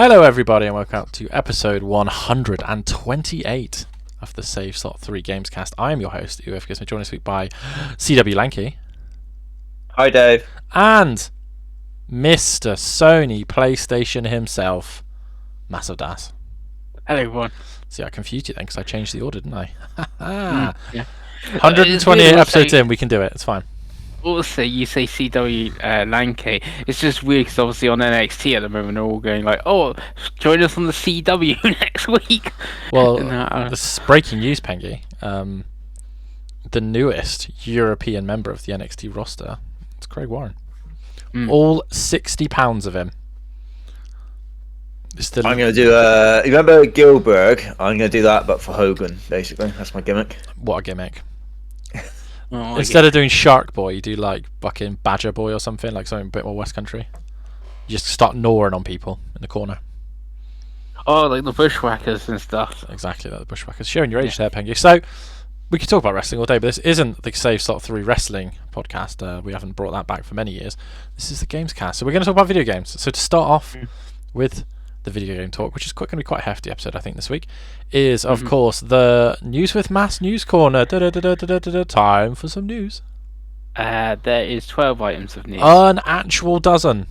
Hello everybody and welcome to episode 128 of the Save Slot 3 Gamescast. I am your host, UFGS, joined this week by CW Lanky. Hi Dave. And Mr. Sony PlayStation himself, Massive Das. Hello everyone. See, I confused you then because I changed the order, didn't I? Yeah. 128 episodes in, we can do it, it's fine. Also, you say CW Lanky. It's just weird because obviously on NXT at the moment they're all going like, "Oh, join us on the CW next week." Well, this is breaking news, Pengi. The newest European member of the NXT roster, it's Craig Warren. All 60 pounds of him. I'm going to do you remember Gilbert? I'm going to do that, but for Hogan, basically. That's my gimmick. What a gimmick. Oh, Instead of doing Shark Boy, you do like fucking Badger Boy or something, like something a bit more West Country. You just start gnawing on people in the corner. Oh, like the Bushwhackers and stuff. Exactly, like the Bushwhackers. Showing your age there, Pengi. So, we could talk about wrestling all day, but this isn't the Save Slot 3 wrestling podcast. We haven't brought that back for many years. This is the Gamescast. So we're going to talk about video games. So to start off with the video game talk, which is going to be quite a hefty episode, I think, this week, is, of course, the News with Mass News Corner. Time for some news. There is 12 items of news. An actual dozen.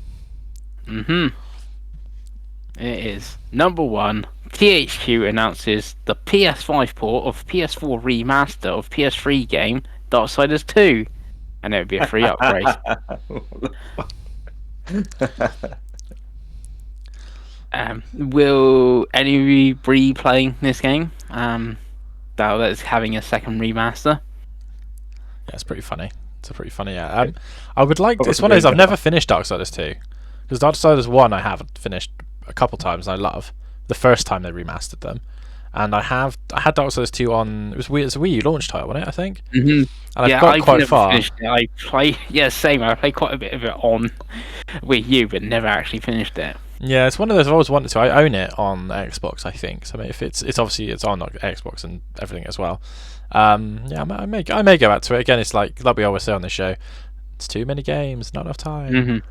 It is. Number 1, THQ announces the PS5 port of PS4 remaster of PS3 game Darksiders 2. And it would be a free upgrade. Will any of you be playing this game? That's having a second remaster. Yeah, it's pretty funny. It's a pretty funny. Yeah, I would like. It's one of those. I've never finished Darksiders 2 because Darksiders 1 I have finished a couple times. And I love the first time they remastered them, and I had Darksiders 2 on. It was a Wii U launch title, wasn't it? I think. And I've got quite far. I play. Yeah, same. I played quite a bit of it on Wii U, but never actually finished it. Yeah, it's one of those I've always wanted to. I own it on Xbox, I think. So I mean, if it's obviously it's on Xbox and everything as well. Yeah, I may go back to it again. It's like we always say on the show, it's too many games, not enough time.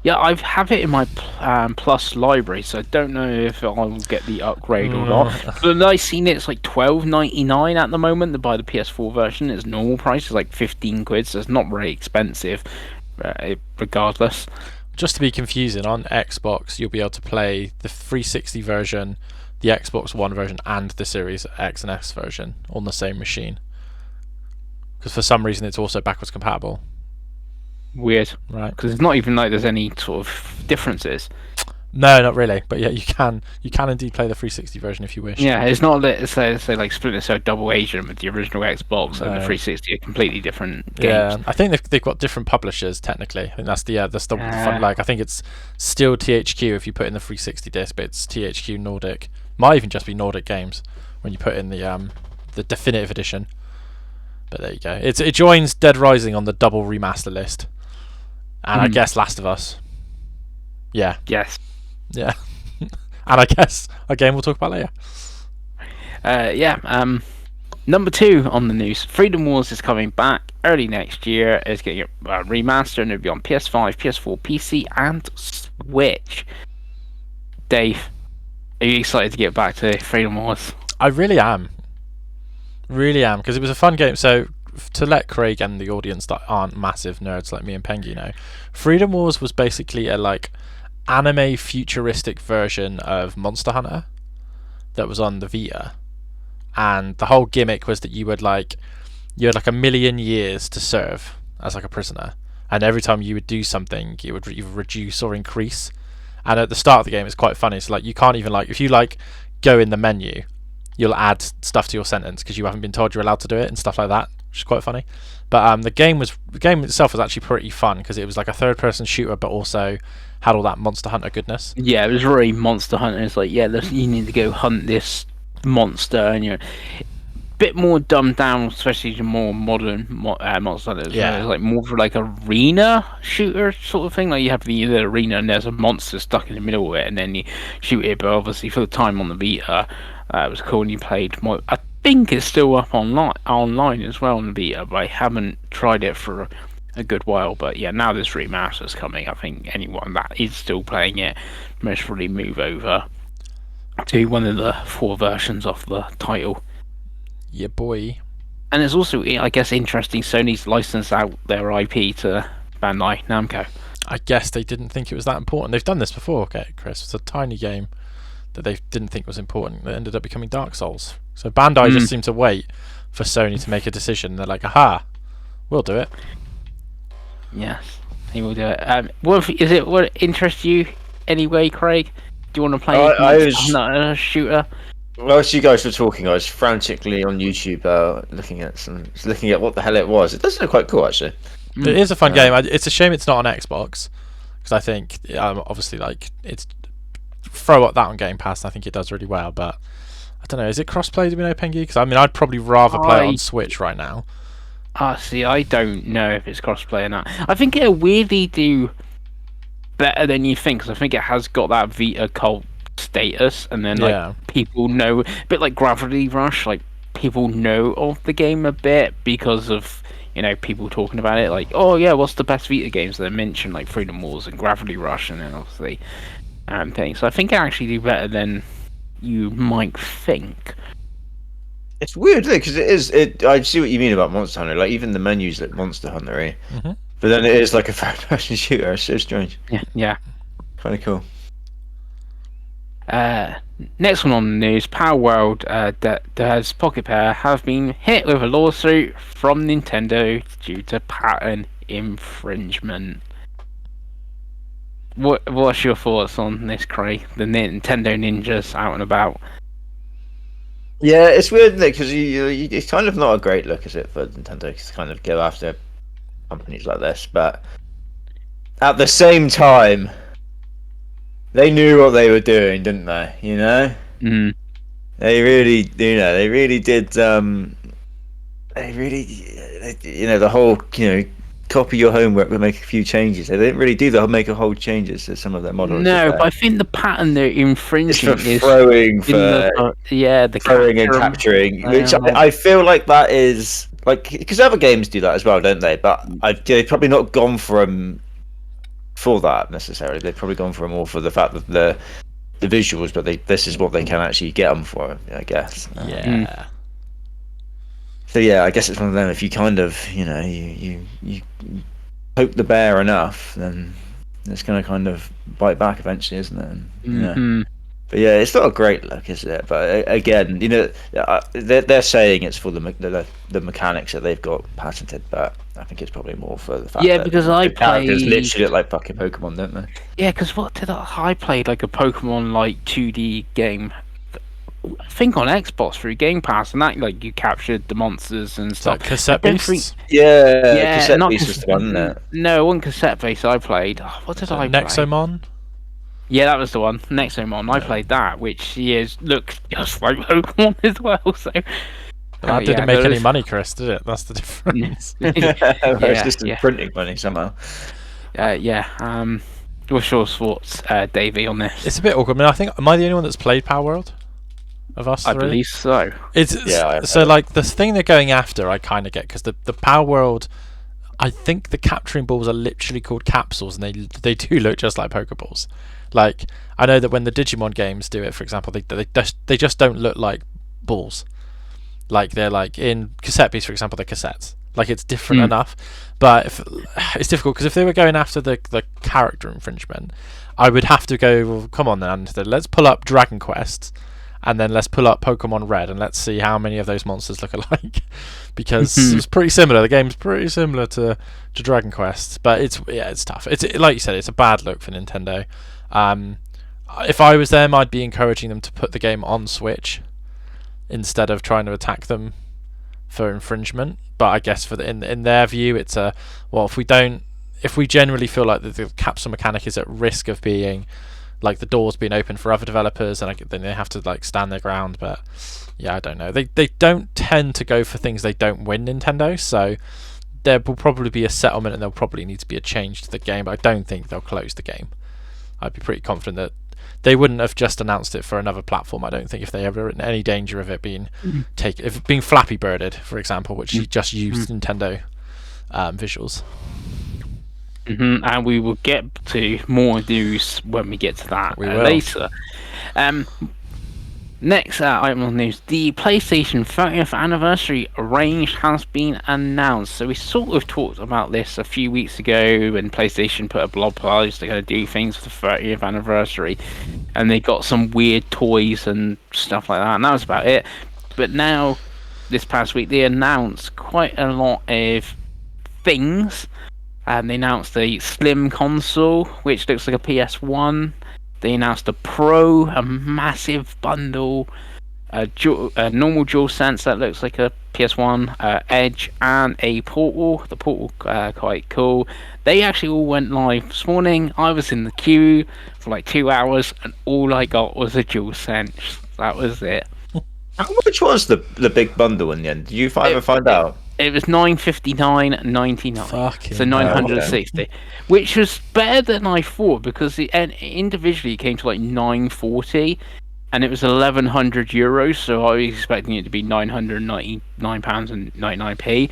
Yeah, I have it in my Plus library, so I don't know if I'll get the upgrade or not. But I've seen it's like $12.99 at the moment to buy the PS4 version. Its normal price is like 15 quid, so it's not very expensive, regardless. Just to be confusing, on Xbox you'll be able to play the 360 version, the Xbox One version, and the Series X and S version on the same machine. Because for some reason it's also backwards compatible. Weird, right? Because it's not even like there's any sort of differences. No, not really. But yeah, you can indeed play the 360 version if you wish. Yeah, it's not that say like Splinter Cell Double Agent with the original Xbox and the 360 are completely different games. Yeah, I think they've got different publishers technically. I think that's the fun. Like I think it's still THQ if you put in the 360 disc, but it's THQ Nordic. Might even just be Nordic Games when you put in the definitive edition. But there you go. It joins Dead Rising on the double remaster list, and I guess Last of Us. Yeah. Yes. Yeah. And I guess a game we'll talk about later. Number 2 on the news, Freedom Wars is coming back early next year. It's getting a remaster and it'll be on PS5, PS4, PC and Switch. Dave, are you excited to get back to Freedom Wars? I really am, because it was a fun game. So to let Craig and the audience that aren't massive nerds like me and Pengi know, Freedom Wars was basically a like anime futuristic version of Monster Hunter that was on the Vita, and the whole gimmick was that you had like a million years to serve as like a prisoner, and every time you would do something it would either reduce or increase. And at the start of the game it's quite funny, so like you can't even like if you like go in the menu you'll add stuff to your sentence because you haven't been told you're allowed to do it and stuff like that, which is quite funny. But the game itself was actually pretty fun because it was like a third-person shooter, but also had all that Monster Hunter goodness. Yeah, it was really Monster Hunter. It's like, you need to go hunt this monster, and you're a bit more dumbed down, especially the more modern Monster Hunter. Yeah, it's like more for like arena shooter sort of thing. Like you have the arena, and there's a monster stuck in the middle of it, and then you shoot it. But obviously, for the time on the Vita, it was cool, and you played more. I think it's still up online as well on the Vita, but I haven't tried it for a good while. But yeah, now this remaster's coming. I think anyone that is still playing it must really move over to one of the 4 versions of the title. Yeah, boy. And it's also, I guess, interesting. Sony's licensed out their IP to Bandai Namco. I guess they didn't think it was that important. They've done this before, okay, Chris. It's a tiny game that they didn't think was important that ended up becoming Dark Souls. So Bandai just seemed to wait for Sony to make a decision. They're like, aha, we'll do it. Yes, he will do it. What interests you anyway, Craig? Do you want to play a shooter? Whilst you guys were talking, I was frantically on YouTube looking at what the hell it was. It does look quite cool, actually. It is a fun game. It's a shame it's not on Xbox, because I think obviously like it's throw up that on Game Pass. I think it does really well, but I don't know. Is it crossplay? Do we know, Pengi? Because I mean, I'd probably rather play it on Switch right now. See, I don't know if it's crossplay or not. I think it'll weirdly do better than you think, because I think it has got that Vita cult status, and then people know, a bit like Gravity Rush, like people know of the game a bit because of people talking about it, like, oh yeah, what's the best Vita games? They mention like Freedom Wars and Gravity Rush, and then obviously things. So I think it actually do better than you might think. It's weird, because I see what you mean about Monster Hunter. Like, even the menus look Monster Hunter-y. But then it is like a third-person shooter. It's so strange. Yeah. Kind of cool. Next one on the news, Power World does Pocket Pair have been hit with a lawsuit from Nintendo due to patent infringement. What's your thoughts on this, Craig? The Nintendo ninjas out and about. Yeah, it's weird, because it's kind of not a great look, is it, for Nintendo to kind of go after companies like this, but at the same time, they knew what they were doing, didn't they? They really did. The whole copy your homework but make a few changes. They didn't really do make a whole changes to some of their models. No, but I think the pattern they're infringing is throwing, the throwing and capturing, which I feel like that is like, because other games do that as well, don't they? But they've probably not gone for that necessarily. They've probably gone for more for the fact that the visuals, but this is what they can actually get them for, I guess. Yeah. So yeah, I guess it's one of them. If you kind of, you poke the bear enough, then it's going to kind of bite back eventually, isn't it? But yeah, it's not a great look, is it? But again, they're saying it's for the mechanics that they've got patented, but I think it's probably more for the fact that because the I characters played literally look like fucking Pokemon, don't they? Yeah, because I played like a Pokemon like 2D game, I think on Xbox through Game Pass, and that like you captured the monsters and stuff. Like cassette beasts? Yeah, cassette beasts was the one, isn't it? No, one cassette base I played. What did I play? Nexomon? Yeah, that was the one. Nexomon. I played that, which looks just like Pokemon as well. So that didn't make any money, Chris, did it? That's the difference. It's just printing money somehow. What's your thoughts, Davey, on this? It's a bit awkward. I mean, am I the only one that's played Power World? Of us three? I believe so. So like the thing they're going after, I kind of get, because the Power World, I think the capturing balls are literally called capsules, and they do look just like Pokeballs. Like, I know that when the Digimon games do it, for example, they just don't look like balls. Like, they're like in cassette beasts, for example, they're cassettes. Like, it's different enough, but it's difficult, because if they were going after the character infringement, I would have to go, well, come on then, let's pull up Dragon Quest, and then let's pull up Pokemon Red, and let's see how many of those monsters look alike, because it's pretty similar. The game's pretty similar to Dragon Quest, but it's tough. It's like you said, it's a bad look for Nintendo. If I was them, I'd be encouraging them to put the game on Switch instead of trying to attack them for infringement. But I guess in their view, it's if we generally feel like the capsule mechanic is at risk of being like the doors being open for other developers, and then they have to like stand their ground. But yeah, I don't know. They don't tend to go for things they don't win, Nintendo. So there will probably be a settlement, and there'll probably need to be a change to the game. But I don't think they'll close the game. I'd be pretty confident that they wouldn't have just announced it for another platform. I don't think if they ever in any danger of it being being Flappy Birded, for example, which just used Nintendo visuals. And we will get to more news when we get to that We will. later. Next item of news, the PlayStation 30th anniversary range has been announced. So we sort of talked about this a few weeks ago when PlayStation put a blog post, they're going to do things for the 30th anniversary. And they got some weird toys and stuff like that, and that was about it. But now, this past week, they announced quite a lot of things. And they announced a slim console, which looks like a PS1. They announced a Pro, a massive bundle, a normal DualSense that looks like a PS1, Edge, and a Portal. The Portal, quite cool. They actually all went live this morning. I was in the queue for like 2 hours, and all I got was a DualSense. That was it. How much was the big bundle in the end? Did you ever find out? It was $959.99, Fucking so 960, which was better than I thought because individually it came to like 940, and it was 1,100 euros. So I was expecting it to be £999 and 99p.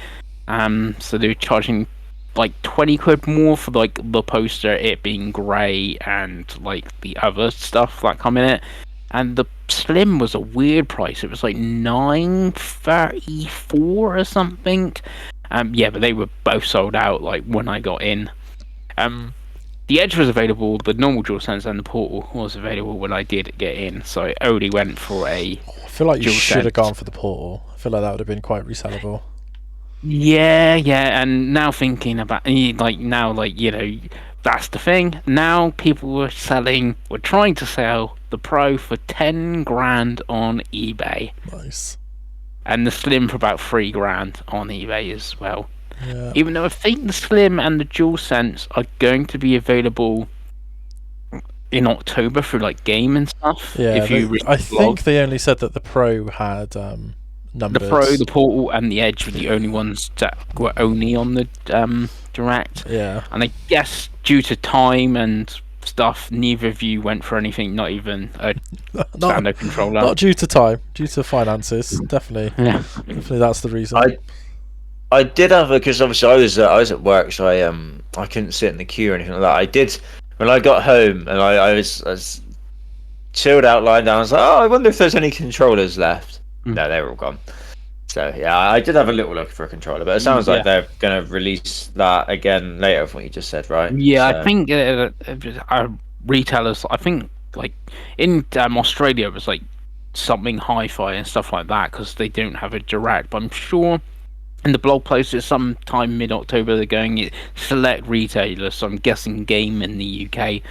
So they were charging like 20 quid more for like the poster, it being grey, and like the other stuff that come in it. And the Slim was a weird price. It was like $934 or something. Yeah, but they were both sold out like when I got in. The Edge was available, the normal DualSense and the Portal was available when I did get in. So I only went for a I feel like you should have DualSense. gone for the Portal. I feel like that would have been quite resellable. Yeah, and now thinking about that's the thing. Now people were trying to sell the Pro for 10 grand on eBay, Nice. and the Slim for about 3 grand on eBay as well. Yeah. Even though I think the Slim and the DualSense are going to be available in October through like Game and stuff. Yeah, if you I think they only said that the Pro had numbers. the Pro, the Portal, and the Edge were the only ones that were only on the Direct. Yeah. And I guess due to time and stuff, neither of you went for anything, not even a standard controller. Not due to time, due to finances. Definitely. Yeah. Definitely that's the reason. I did have because obviously I was at work, so I couldn't sit in the queue or anything like that. I did when I got home, and I was chilled out, lying down. I was like, oh, I wonder if there's any controllers left. No, they were all gone. So yeah, I did have a little look for a controller, but it sounds like they're going to release that again later from what you just said, right? Yeah, So, I think our retailers. I think like in Australia it was like something hi-fi and stuff like that because they don't have a Direct. But I'm sure in the blog post it's sometime mid-October they're going it select retailers. So I'm guessing Game in the UK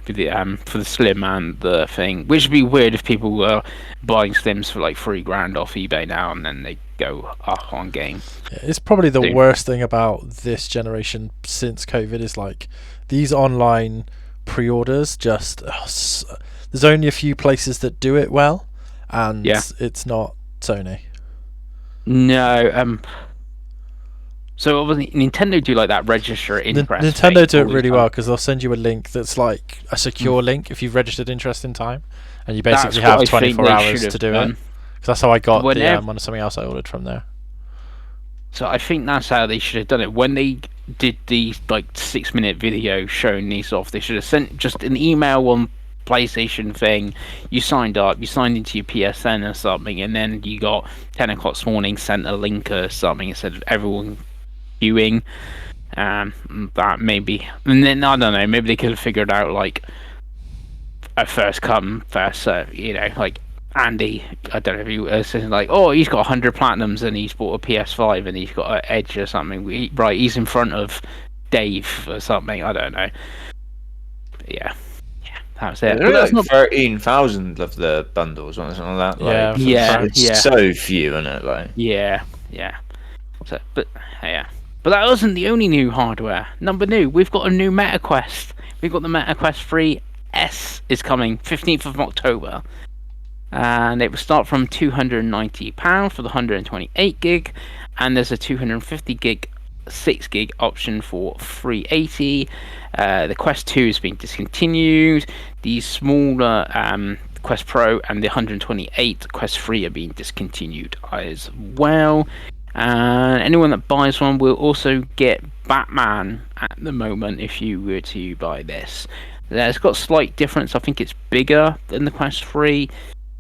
for the Slim and the thing, which would be weird if people were buying Slims for like 3 grand off eBay now and then they go up on Game. Yeah, it's probably the worst thing about this generation since COVID is like these online pre-orders. Just there's only a few places that do it well, and it's not Sony. No, so obviously Nintendo do like that register interest. Nintendo do it really well because they'll send you a link that's like a secure link if you've registered interest in time, and you basically have 24 hours to do it. Because that's how I got the something else I ordered from there. So I think that's how they should have done it. When they did the like 6-minute video showing these off, they should have sent just an email on PlayStation thing. You signed up, you signed into your PSN or something, and then you got 10 o'clock this morning sent a link or something instead of everyone queuing. That maybe, and then I don't know, maybe they could have figured out like a first come first serve, like Andy, I don't know if he was like, oh, he's got 100 platinums and he's bought a PS5 and he's got an Edge or something. He's in front of Dave or something. I don't know. Yeah, that's it. There are like 13,000 of the bundles or something like that. It's so few, isn't it? Like, yeah. So, but that wasn't the only new hardware. We've got a new MetaQuest. We've got the MetaQuest 3S is coming 15th of October. And it will start from £290 for the 128 gig, and there's a 250 gig 6 gig option for $380. The Quest 2 has been discontinued. The smaller Quest Pro and the 128 Quest 3 are being discontinued as well. And anyone that buys one will also get Batman at the moment if you were to buy this. It's got a slight difference. I think it's bigger than the Quest 3,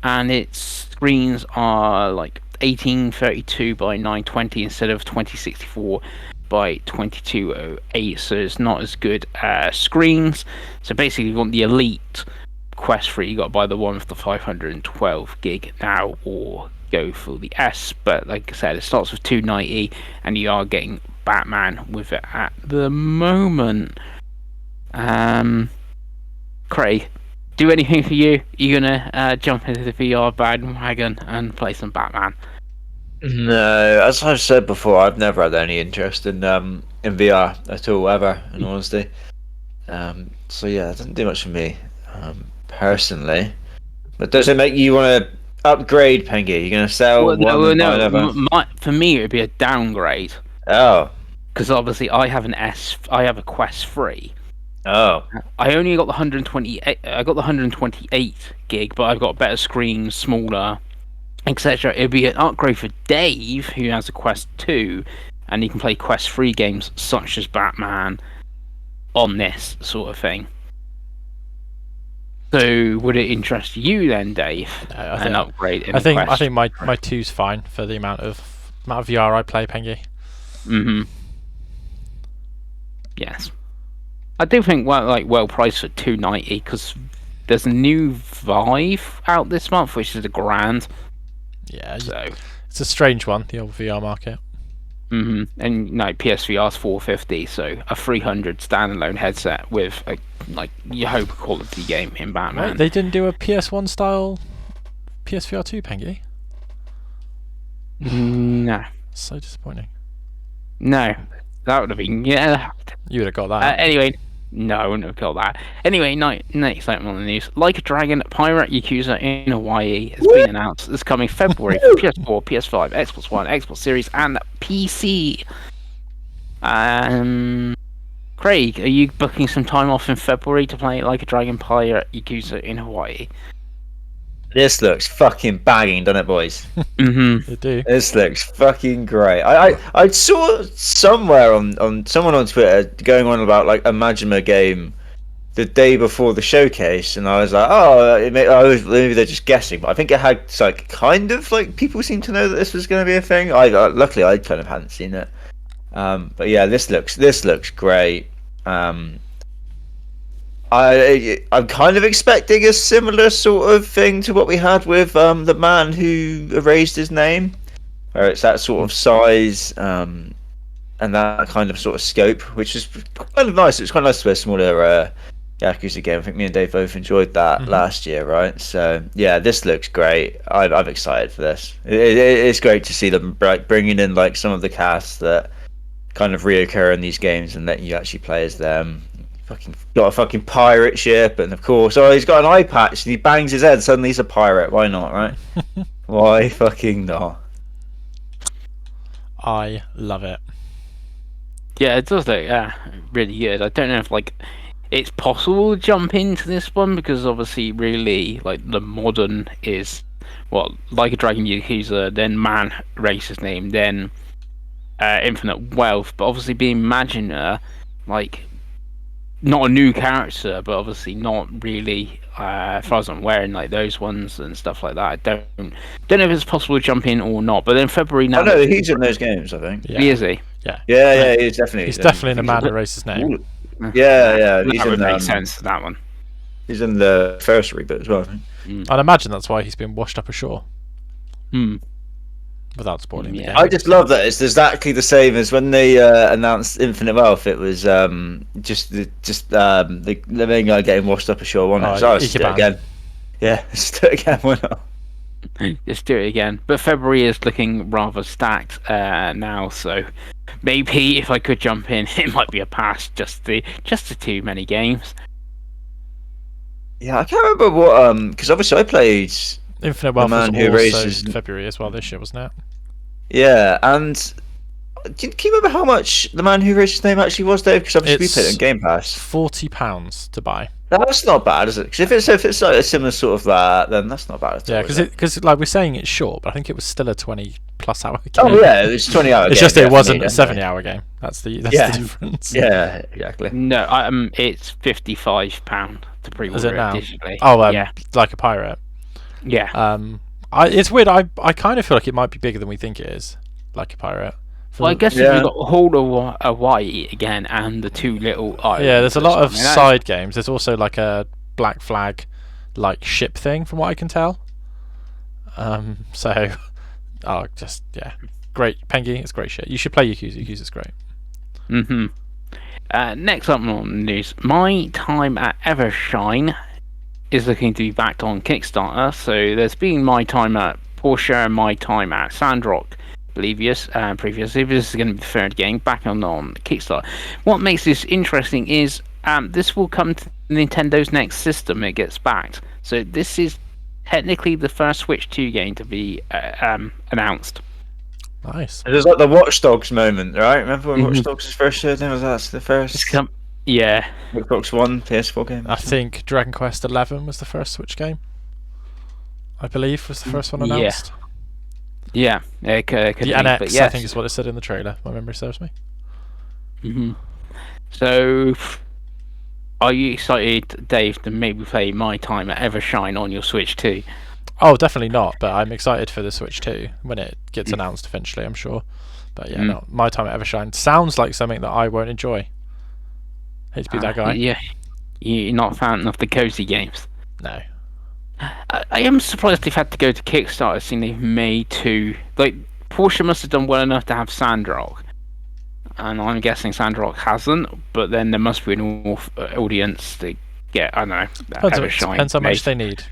and its screens are like 1832 by 920 instead of 2064 by 2208, so it's not as good screens. So basically, if you want the Elite Quest 3, you got to buy the one with the 512 gig now, or go for the S. But like I said, it starts with 290, and you are getting Batman with it at the moment. Craig, do anything for you? You gonna jump into the VR bandwagon and play some Batman? No, as I've said before, I've never had any interest in VR at all, ever, in honesty. So yeah, it doesn't do much for me, personally. But does it make you want to upgrade, Pengi? You're gonna sell one and buy another? For me, it would be a downgrade. Oh. Because obviously, I have a Quest 3. Oh. I only got the 128. I got the 128 gig, but I've got better screens, smaller, etc. It'd be an upgrade for Dave, who has a Quest 2, and he can play Quest 3 games such as Batman on this sort of thing. So, would it interest you then, Dave? An upgrade in I think Quest? my 2's fine for the amount of VR I play, Pengi. Yes. I do think well priced for $290, because there's a new Vive out this month, which is $1,000. Yeah, so it's a strange one, the old VR market. And PSVR's $450, so a 300 standalone headset with a your hope quality game in Batman. Wait, they didn't do a PS1 style PSVR 2, Pengi? No. So disappointing. No, that would have been You would have got that. Anyway. No, I wouldn't have got that. Anyway, next item on the news. Like a Dragon Pirate Yakuza in Hawaii has been announced. It's coming February for PS4, PS5, Xbox One, Xbox Series, and PC. Craig, are you booking some time off in February to play Like a Dragon Pirate Yakuza in Hawaii? This looks fucking banging, doesn't it, boys? They do. This looks fucking great. I saw somewhere on someone on Twitter going on about like a Majima game the day before the showcase, and I was like, maybe they're just guessing. But I think it had like kind of like people seem to know that this was going to be a thing. Luckily I kind of hadn't seen it. But yeah, this looks great. I'm kind of expecting a similar sort of thing to what we had with the man who erased his name, where it's that sort of size and that kind of sort of scope, which is kind of nice. It's quite nice to play a smaller Yakuza game. I think me and Dave both enjoyed that last year, right? So yeah, this looks great. I'm excited for this. It's great to see them bringing in like some of the cast that kind of reoccur in these games and letting you actually play as them. Got a fucking pirate ship, and of course, he's got an eye patch and he bangs his head. Suddenly he's a pirate. Why not, right? Why fucking not? I love it. Yeah, it does look really good. I don't know if it's possible to jump into this one, because obviously, really, the modern is Like a Dragon Yakuza, then Man Race's name, then Infinite Wealth. But obviously, being Magina, not a new character, but obviously not really, as far as I'm aware, in those ones and stuff like that. I don't know if it's possible to jump in or not. But then February now. I know he's in those games, I think. Yeah. Is he? Yeah, he's definitely. He's definitely in a Man Who Races Name. Yeah. That would make sense, that one. He's in the first reboot as well, I think. I'd imagine that's why he's been washed up ashore. Without spoiling the game. I just love that it's exactly the same as when they announced Infinite Wealth. It was just the main guy getting washed up ashore, wasn't it? So let's do it again. Yeah, let's do it again. Why not? Just do it again. But February is looking rather stacked now, so maybe if I could jump in, it might be a pass. Just the too many games. Yeah, I can't remember what because obviously I played Infinite Wealth was Who also Races in February as well this year, wasn't it? Yeah, and can you remember how much the Man Who Raised His Name actually was, Dave? Because obviously we played it on Game Pass. £40 to buy. That's not bad, is it? Because if it's like a similar sort of that, then that's not bad at all. Yeah, because like we're saying it's short, but I think it was still a 20 plus hour game. Oh yeah, it's 20 hour. It's game, just it wasn't a definitely. 70-hour game. That's the Yeah. difference. Yeah, exactly. No, it's £55 to pre-order Is it now? digitally. Oh, yeah, like a pirate. yeah. It's weird. I kind of feel like it might be bigger than we think it is. Like a pirate. Well, I guess if you've got Hold of Hawaii again and the two little islands. Yeah, there's a lot of I mean, side games. There's also like a Black Flag, like ship thing, from what I can tell. So, great. Pengi, it's great shit. You should play Yakuza. Yakuza's great. Next up on the news, My Time at Evershine is looking to be backed on Kickstarter. So there's been My Time at Porsche and My Time at Sandrock previously. This is going to be the third game back on Kickstarter. What makes this interesting is this will come to Nintendo's next system. It gets backed. So this is technically the first Switch 2 game to be announced. Nice. It was like the Watch Dogs moment, right? Remember when Watch Dogs was first showed? That's the first. Yeah. Xbox One PS4 game. I think Dragon Quest 11 was the first Switch game. I believe was the first one announced. Yeah, it could the be, NX, but yes. I think is what it said in the trailer. My memory serves me. So, are you excited, Dave, to maybe play My Time at Evershine on your Switch 2? Oh, definitely not. But I'm excited for the Switch 2 when it gets announced eventually, I'm sure. But yeah, no, My Time at Evershine sounds like something that I won't enjoy. Hate to be that guy. Yeah, you're not a fan of the cozy games. No. I am surprised they've had to go to Kickstarter, seeing they've made two. Like, Porsche must have done well enough to have Sandrock, and I'm guessing Sandrock hasn't. But then there must be an audience to get. I don't know. Depends how much they need.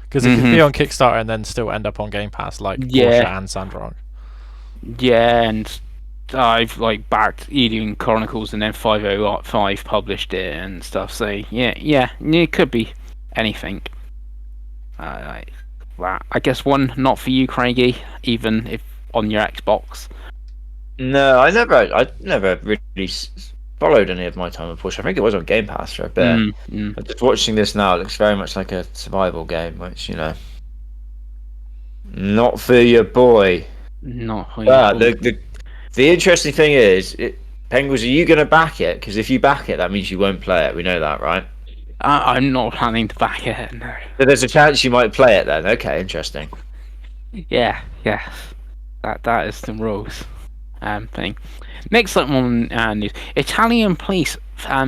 Because it could be on Kickstarter and then still end up on Game Pass, like Porsche and Sandrock. Yeah, and I've backed Alien Chronicles, and then 505 published it and stuff. So yeah, it could be anything. I guess one not for you, Craigie, even if on your Xbox. No, I never really followed any of My Time with Porsche. I think it was on Game Pass for a bit. But just watching this now, it looks very much like a survival game, which not for your boy. Not for your boy. The interesting thing is, Penguins, are you going to back it? Because if you back it, that means you won't play it. We know that, right? I'm not planning to back it, no. So there's a chance you might play it then. Okay, interesting. Yeah. That is the rules thing. Next up on news, Italian police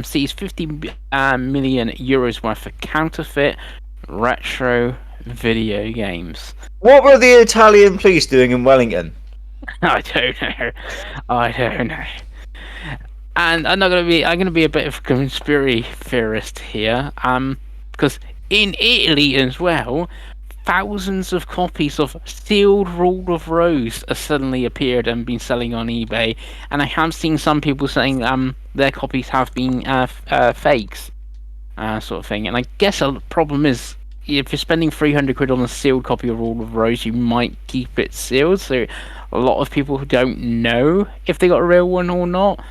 seize 50 million euros worth of counterfeit retro video games. What were the Italian police doing in Wellington? I don't know. And I'm gonna be a bit of a conspiracy theorist here, because in Italy as well, thousands of copies of Sealed Rule of Rose have suddenly appeared and been selling on eBay, and I have seen some people saying their copies have been fakes, sort of thing. And I guess a problem is, if you're spending 300 quid on a sealed copy of Rule of Rose, you might keep it sealed, so a lot of people who don't know if they got a real one or not.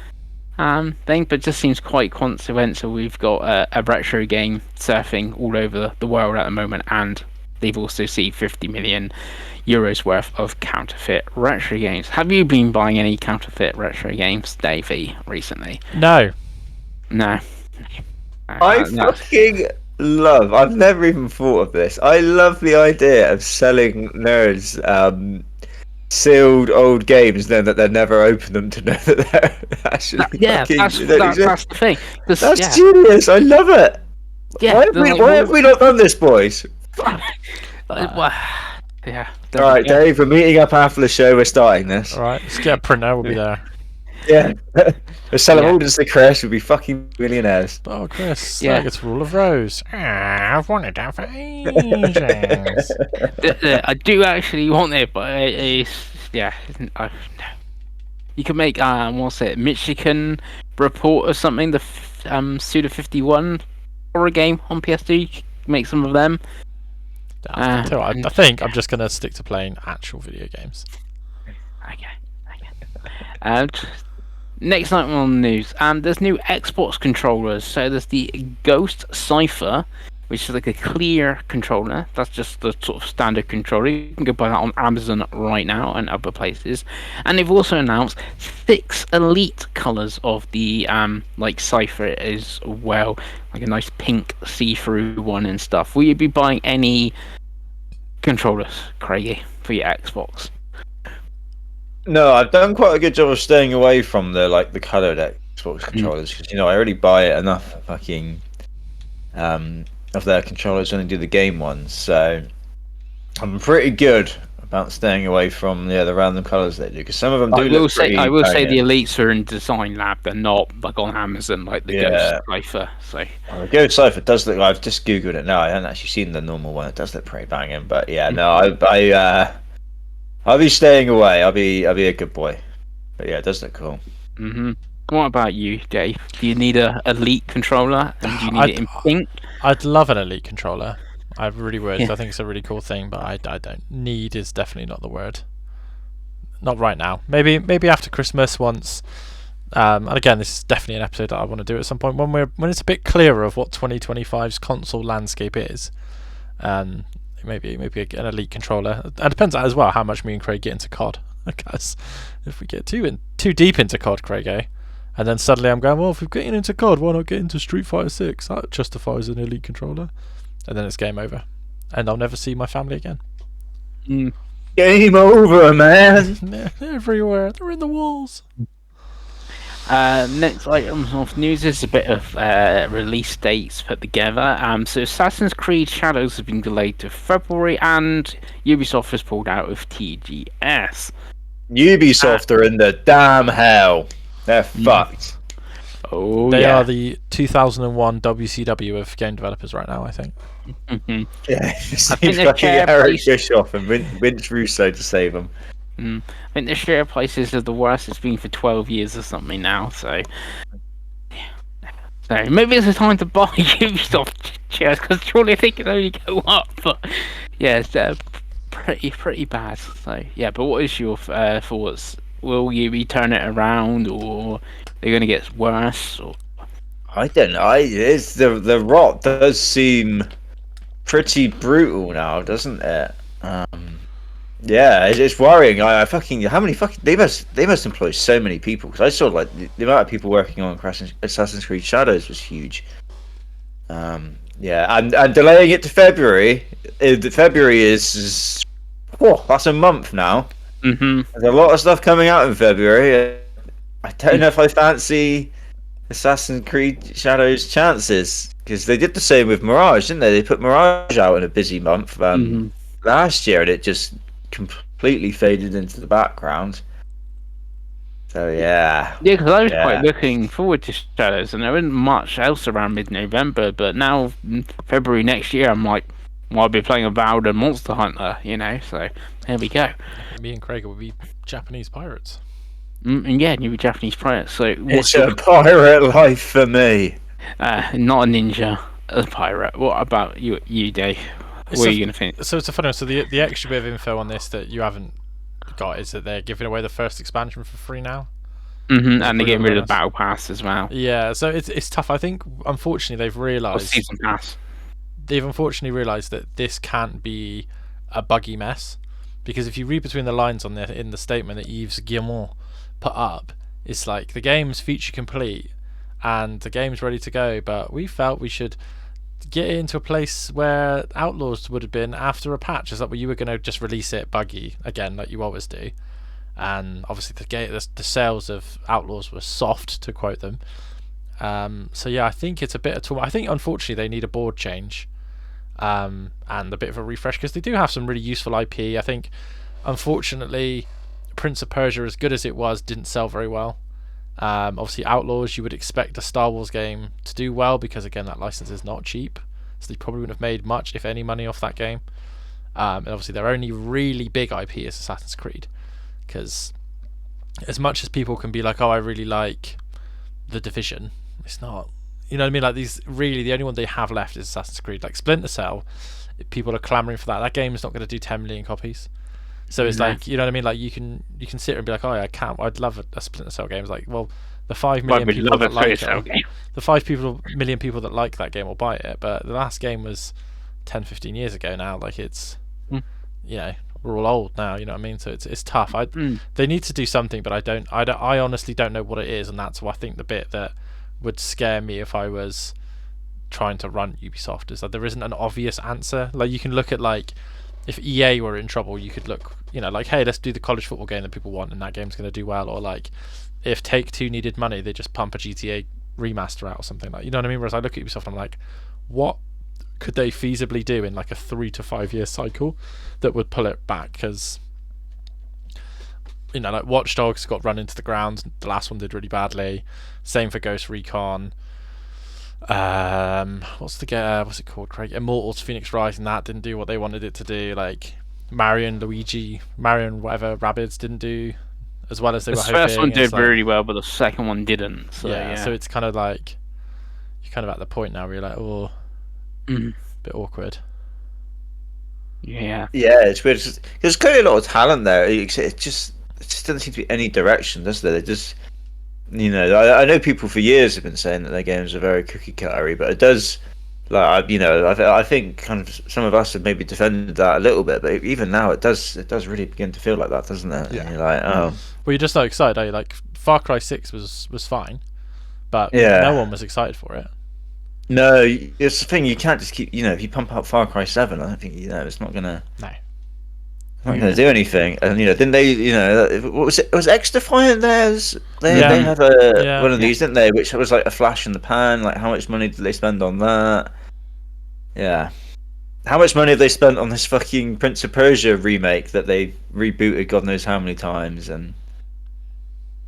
Thing, but it just seems quite consequential. We've got a retro game surfing all over the world at the moment, and they've also seen 50 million euros worth of counterfeit retro games. Have you been buying any counterfeit retro games, Davey, recently? No. I fucking love. I've never even thought of this. I love the idea of selling nerds sealed old games, knowing that they'll never open them to know that they're actually that's the thing. That's genius. I love it. Yeah, why have we not done this, boys? Yeah. All right, Dave, we're meeting up after the show. We're starting this. All right, let's get a printer. We'll be there. Yeah. We're selling all this to Chris. We'll be fucking millionaires. Oh, Chris, it's Rule of Rose. I've wanted that for ages. I do actually want it, but you can make what's it, Michigan Report or something, the Suda 51 horror game on PS2. You can make some of them. I think I'm just gonna stick to playing actual video games. Okay. Next item on the news, there's new Xbox controllers. So there's the Ghost Cypher, which is like a clear controller. That's just the sort of standard controller. You can go buy that on Amazon right now and other places. And they've also announced 6 elite colors of the like Cypher as well, like a nice pink see-through one and stuff. Will you be buying any controllers, Craigie, for your Xbox? No, I've done quite a good job of staying away from the coloured Xbox controllers because I already buy enough fucking of their controllers when I do the game ones, so I'm pretty good about staying away from the random colours they do because some of them do look pretty. I will say the elites are in Design Lab. They're not like on Amazon like the Ghost Cypher. So the Ghost Cypher does look. I've just googled it now. I haven't actually seen the normal one. It does look pretty banging, but yeah, no, I'll be staying away. I'll be a good boy. But yeah, it does look cool. What about you, Dave? Do you need a elite controller? And do you need it in pink? I'd love an elite controller. I really would. Yeah. I think it's a really cool thing, but I don't. Need is definitely not the word. Not right now. Maybe after Christmas once. And again, this is definitely an episode that I want to do at some point when it's a bit clearer of what 2025's console landscape is. Maybe an elite controller. It depends as well how much me and Craig get into COD. Because if we get too deep into COD, Craig, and then suddenly I'm going, well, if we're getting into COD, why not get into Street Fighter 6? That justifies an elite controller. And then it's game over, and I'll never see my family again. Game over, man. They're everywhere. They're in the walls. Next item of news is a bit of release dates put together. So Assassin's Creed Shadows has been delayed to February, and Ubisoft has pulled out of TGS. Ubisoft are in the damn hell. They're fucked. Oh, They yeah. are the 2001 WCW of game developers right now, I think. Yeah, think the fucking chair Eric place- Bischoff and Vince Russo to save them. I think the share prices are the worst it's been for 12 years or something now, so maybe it's a time to buy Ubisoft shares, because surely they can only go up, but yeah, it's pretty bad. So yeah, but what is your thoughts? Will Ubi turn it around, or they're going to get worse? Or I don't know. It's the rot does seem pretty brutal now, doesn't it? Yeah, it's worrying. I fucking how many fucking they must employ so many people, because I saw like the amount of people working on Assassin's Creed Shadows was huge. Yeah, and delaying it to February. February is that's a month now. There's a lot of stuff coming out in February. I don't know if I fancy Assassin's Creed Shadows' chances, because they did the same with Mirage, didn't they? They put Mirage out in a busy month last year, and it just completely faded into the background. So yeah, because I was quite looking forward to Shadows, and there isn't much else around mid-November. But now February next year, I'm like, well, I'll be playing Avowed and Monster Hunter, So there we go. Me and Craig will be Japanese pirates. And yeah, you'll be Japanese pirates. So it's a pirate life for me. not a ninja, a pirate. What about you, Dave? What are you going to think? So it's a funny one. So the extra bit of info on this that you haven't got is that they're giving away the first expansion for free now. And they're getting rid of the Battle Pass as well. Yeah, so it's tough. I think, unfortunately, they've realised... Season Pass. They've unfortunately realised that this can't be a buggy mess. Because if you read between the lines on in the statement that Yves Guillemot put up, it's like, the game's feature complete and the game's ready to go, but we felt we should get it into a place where Outlaws would have been after a patch. Is that where you were going to just release it buggy again, like you always do? And obviously the sales of Outlaws were soft, to quote them. So yeah, I think it's a bit of talk. I think unfortunately they need a board change and a bit of a refresh, because they do have some really useful IP. I think unfortunately Prince of Persia, as good as it was, didn't sell very well. Obviously Outlaws, you would expect a Star Wars game to do well, because again that license is not cheap, so they probably wouldn't have made much, if any, money off that game. And obviously their only really big IP is Assassin's Creed, because as much as people can be like, oh, I really like The Division, it's not, you know what I mean? Like, these really, the only one they have left is Assassin's Creed. Like Splinter Cell, people are clamoring for that game is not going to do 10 million copies. So it's like, you know what I mean? Like, you can sit here and be like, oh yeah, I'd love a Splinter Cell game. It's like, well, the 5 Well, million we people love that a like PSL it, game. the 5 million people that like that game will buy it. But the last game was 10, 15 years ago now. Like it's, Mm. you know, we're all old now. You know what I mean? So it's tough. Mm. They need to do something, but I honestly don't know what it is, and that's why I think the bit that would scare me if I was trying to run Ubisoft is that there isn't an obvious answer. Like you can look at like if EA were in trouble, you could look, you know, like hey, let's do the college football game that people want, and that game's going to do well. Or like if Take-Two needed money, they just pump a GTA remaster out or something like. You know what I mean? Whereas I look at Ubisoft, I'm like, what could they feasibly do in like a 3 to 5 year cycle that would pull it back? Because you know, like Watch Dogs got run into the ground. The last one did really badly. Same for Ghost Recon. What's it called, Craig? Immortals Phoenix Rising, that didn't do what they wanted it to do. Like Marion whatever Rabbids didn't do as well as they were hoping. The first one did like, really well, but the second one didn't. So yeah. So it's kind of like you're kind of at the point now where you're like, oh, bit awkward. Yeah. Yeah, it's weird. There's clearly a lot of talent there. It just doesn't seem to be any direction, does there? They just, you know, I know people for years have been saying that their games are very cookie cuttery, but it does, like, you know, I think kind of some of us have maybe defended that a little bit, but even now it does really begin to feel like that, doesn't it? Yeah. And you're like, oh. Well, you're just not excited, are you? Like Far Cry 6 was fine, but Yeah. no one was excited for it. No, it's the thing. You can't just keep, you know, if you pump out Far Cry 7, I don't think, you know, it's not gonna. No. Not going to do anything, and you know, didn't they? You know, what was it? Was X Defiant theirs? They had one of these, didn't they? Which was like a flash in the pan. Like, how much money did they spend on that? Yeah, how much money have they spent on this fucking Prince of Persia remake that they rebooted God knows how many times? And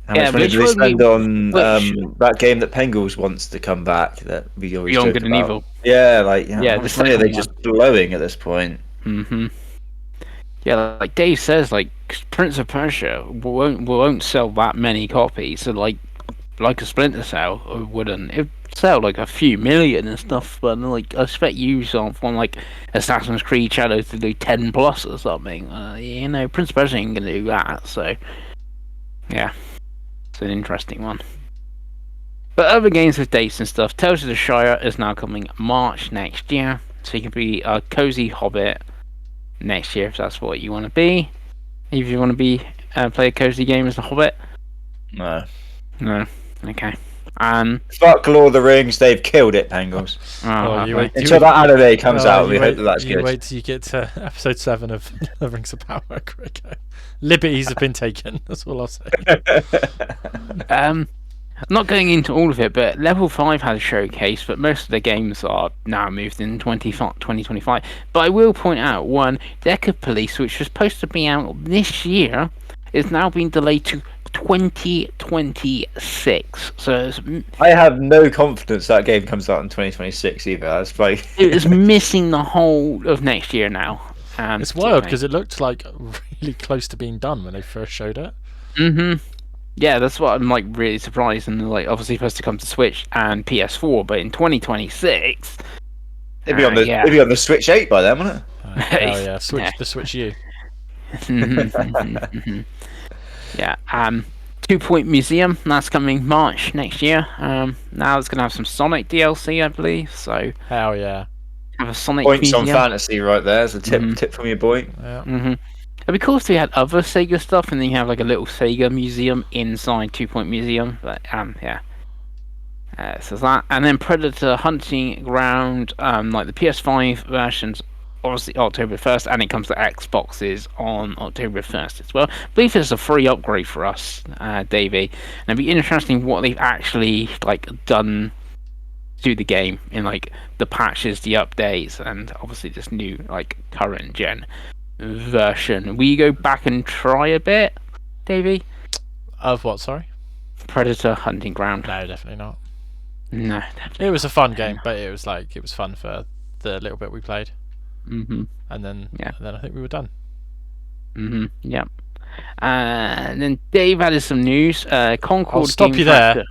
how much money did they spend on that game that Pengels wants to come back? That we always Beyond joke Good and about? Evil. Yeah, like how the much money are they second just blowing at this point? Mm-hmm. Yeah, like Dave says, like Prince of Persia won't sell that many copies. So like a Splinter Cell wouldn't. It'd sell like a few million and stuff. But like I expect Ubisoft on like Assassin's Creed Shadows to do 10 plus or something. You know, Prince of Persia ain't gonna do that. So yeah, it's an interesting one. But other games with dates and stuff. Tales of the Shire is now coming March next year, so you can be a cozy hobbit next year if that's what you want to be. If you want to be play a cozy game as a hobbit. No. Okay. Fuck Lord of the Rings. They've killed it, Pangles. Until that anime comes out, we hope that's good. Wait till you get to episode 7 of The Rings of Power. Liberties have been taken. That's all I'll say. Not going into all of it, but Level 5 had a showcase, but most of the games are now moved in 2025. But I will point out one, Deca Police, which was supposed to be out this year, is now being delayed to 2026. So I have no confidence that game comes out in 2026 either. That's like it is missing the whole of next year now. It's wild because it looked like really close to being done when they first showed it. Yeah, that's what I'm like really surprised. And like obviously supposed to come to Switch and PS4, but in 2026, it'd be on the Switch 8 by then, wouldn't it? Oh yeah, the Switch U. Yeah. 2 Point Museum, that's coming March next year. Now it's gonna have some Sonic DLC, I believe. So hell yeah. Have a Sonic Points museum. on fantasy right there. As a tip from your boy. Yeah. It'd be cool if they had other Sega stuff, and then you have like a little Sega museum inside 2 Point Museum. But yeah. So that, and then Predator Hunting Ground, like the PS5 versions, obviously October 1st, and it comes to Xboxes on October 1st as well. I believe it's a free upgrade for us, Davey. And it'd be interesting what they've actually like done to the game in like the patches, the updates, and obviously this new like current gen version. Will you go back and try a bit, Davey? Of what? Sorry. Predator Hunting Ground. No, definitely not. No, definitely. It was a fun game, but it was fun for the little bit we played. And then I think we were done. Yeah. And then Dave added some news. Concord. I'll stop you there.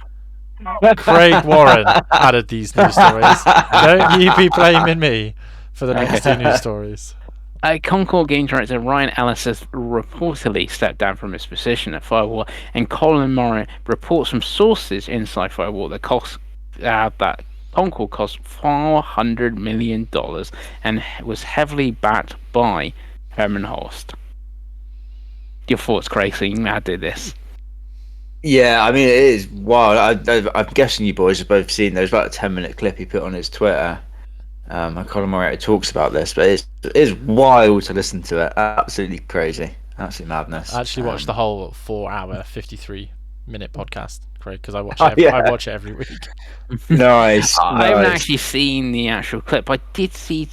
Craig Warren added these news stories. Don't you be blaming me for the next 2 news stories. Concord game director Ryan Ellis has reportedly stepped down from his position at Firewall, and Colin Murray reports from sources inside Firewall that that Concord cost $400 million and was heavily backed by Herman Holst. Your thoughts, Craig, seeing I did this? Yeah, I mean, it is wild. I'm guessing you boys have both seen. There's about a 10-minute clip he put on his Twitter. And Colin Murray talks about this, but it is wild to listen to it. Absolutely crazy. Absolute madness. I actually watched the whole 4-hour, 53-minute podcast, Craig, because I watch I watch it every week. Nice. I haven't actually seen the actual clip. I did see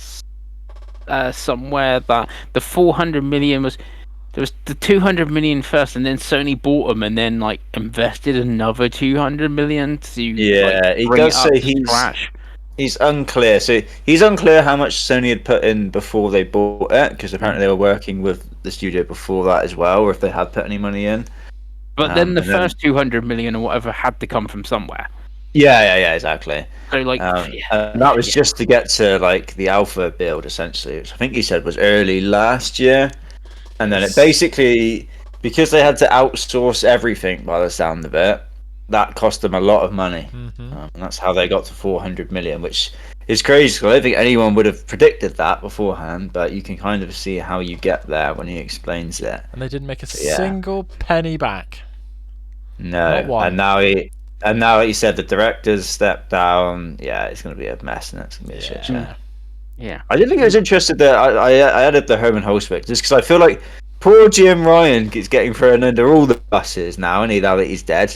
somewhere that the 400 million was... There was the 200 million first, and then Sony bought them, and then like invested another 200 million to he bring does it up say to scratch. He's unclear. So he's unclear how much Sony had put in before they bought it, because apparently they were working with the studio before that as well, or if they had put any money in. But then the first 200 million or whatever had to come from somewhere. Yeah, exactly. So like, and that was just to get to like the alpha build, essentially, which I think he said was early last year. And then it basically, because they had to outsource everything by the sound of it, that cost them a lot of money. And that's how they got to 400 million, which is crazy. I don't think anyone would have predicted that beforehand, but you can kind of see how you get there when he explains it. And they didn't make a single penny back. No. And now he said the directors stepped down. Yeah, it's going to be a mess, and it's going to be a shit show. Yeah, I didn't think I was interested that I added the Herman Holst bit just because I feel like poor Jim Ryan is getting thrown under all the buses now, and now that he's dead.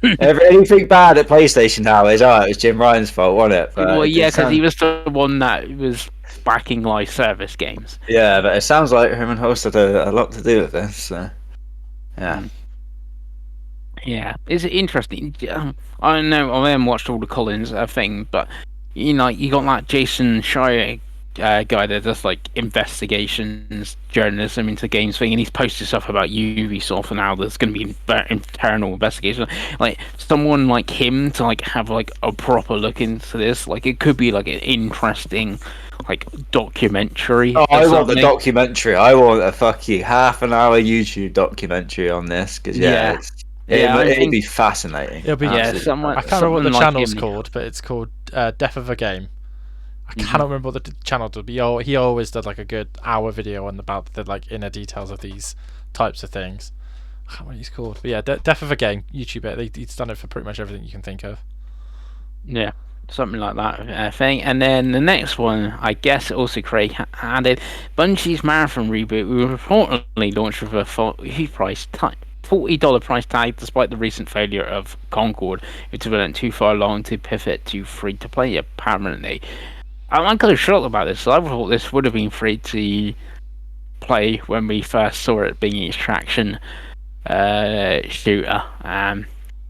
Anything bad at PlayStation now is it was Jim Ryan's fault, wasn't it? But well, yeah, because he was the one that was backing live service games. Yeah, but it sounds like Herman Holst had a lot to do with this. So. Yeah. Yeah, it's interesting. I don't know. I haven't watched all the Collins thing, but you know, you got that Jason Schreier guy that does like investigations journalism into games thing, and he's posted stuff about Ubisoft and how there's going to be internal investigation. Like someone like him to like have like a proper look into this, like it could be like an interesting like documentary. Oh, I want the documentary. I want a fucking half-an-hour YouTube documentary on this because it'd be fascinating. It'll be I can't remember what the channel's called, but it's called Death of a Game. I cannot remember what the channel did, but he always does like a good hour video on about the like inner details of these types of things. I can't remember what he's called, but yeah, Death of a Game. YouTube it. He's done it for pretty much everything you can think of. Yeah, something like that thing. And then the next one, I guess, also Craig added Bungie's Marathon reboot will reportedly launch with a $40 price tag, despite the recent failure of Concord, which went too far along to pivot to free to play permanently. I'm kind of shocked about this. I thought this would have been free to play when we first saw it being an extraction shooter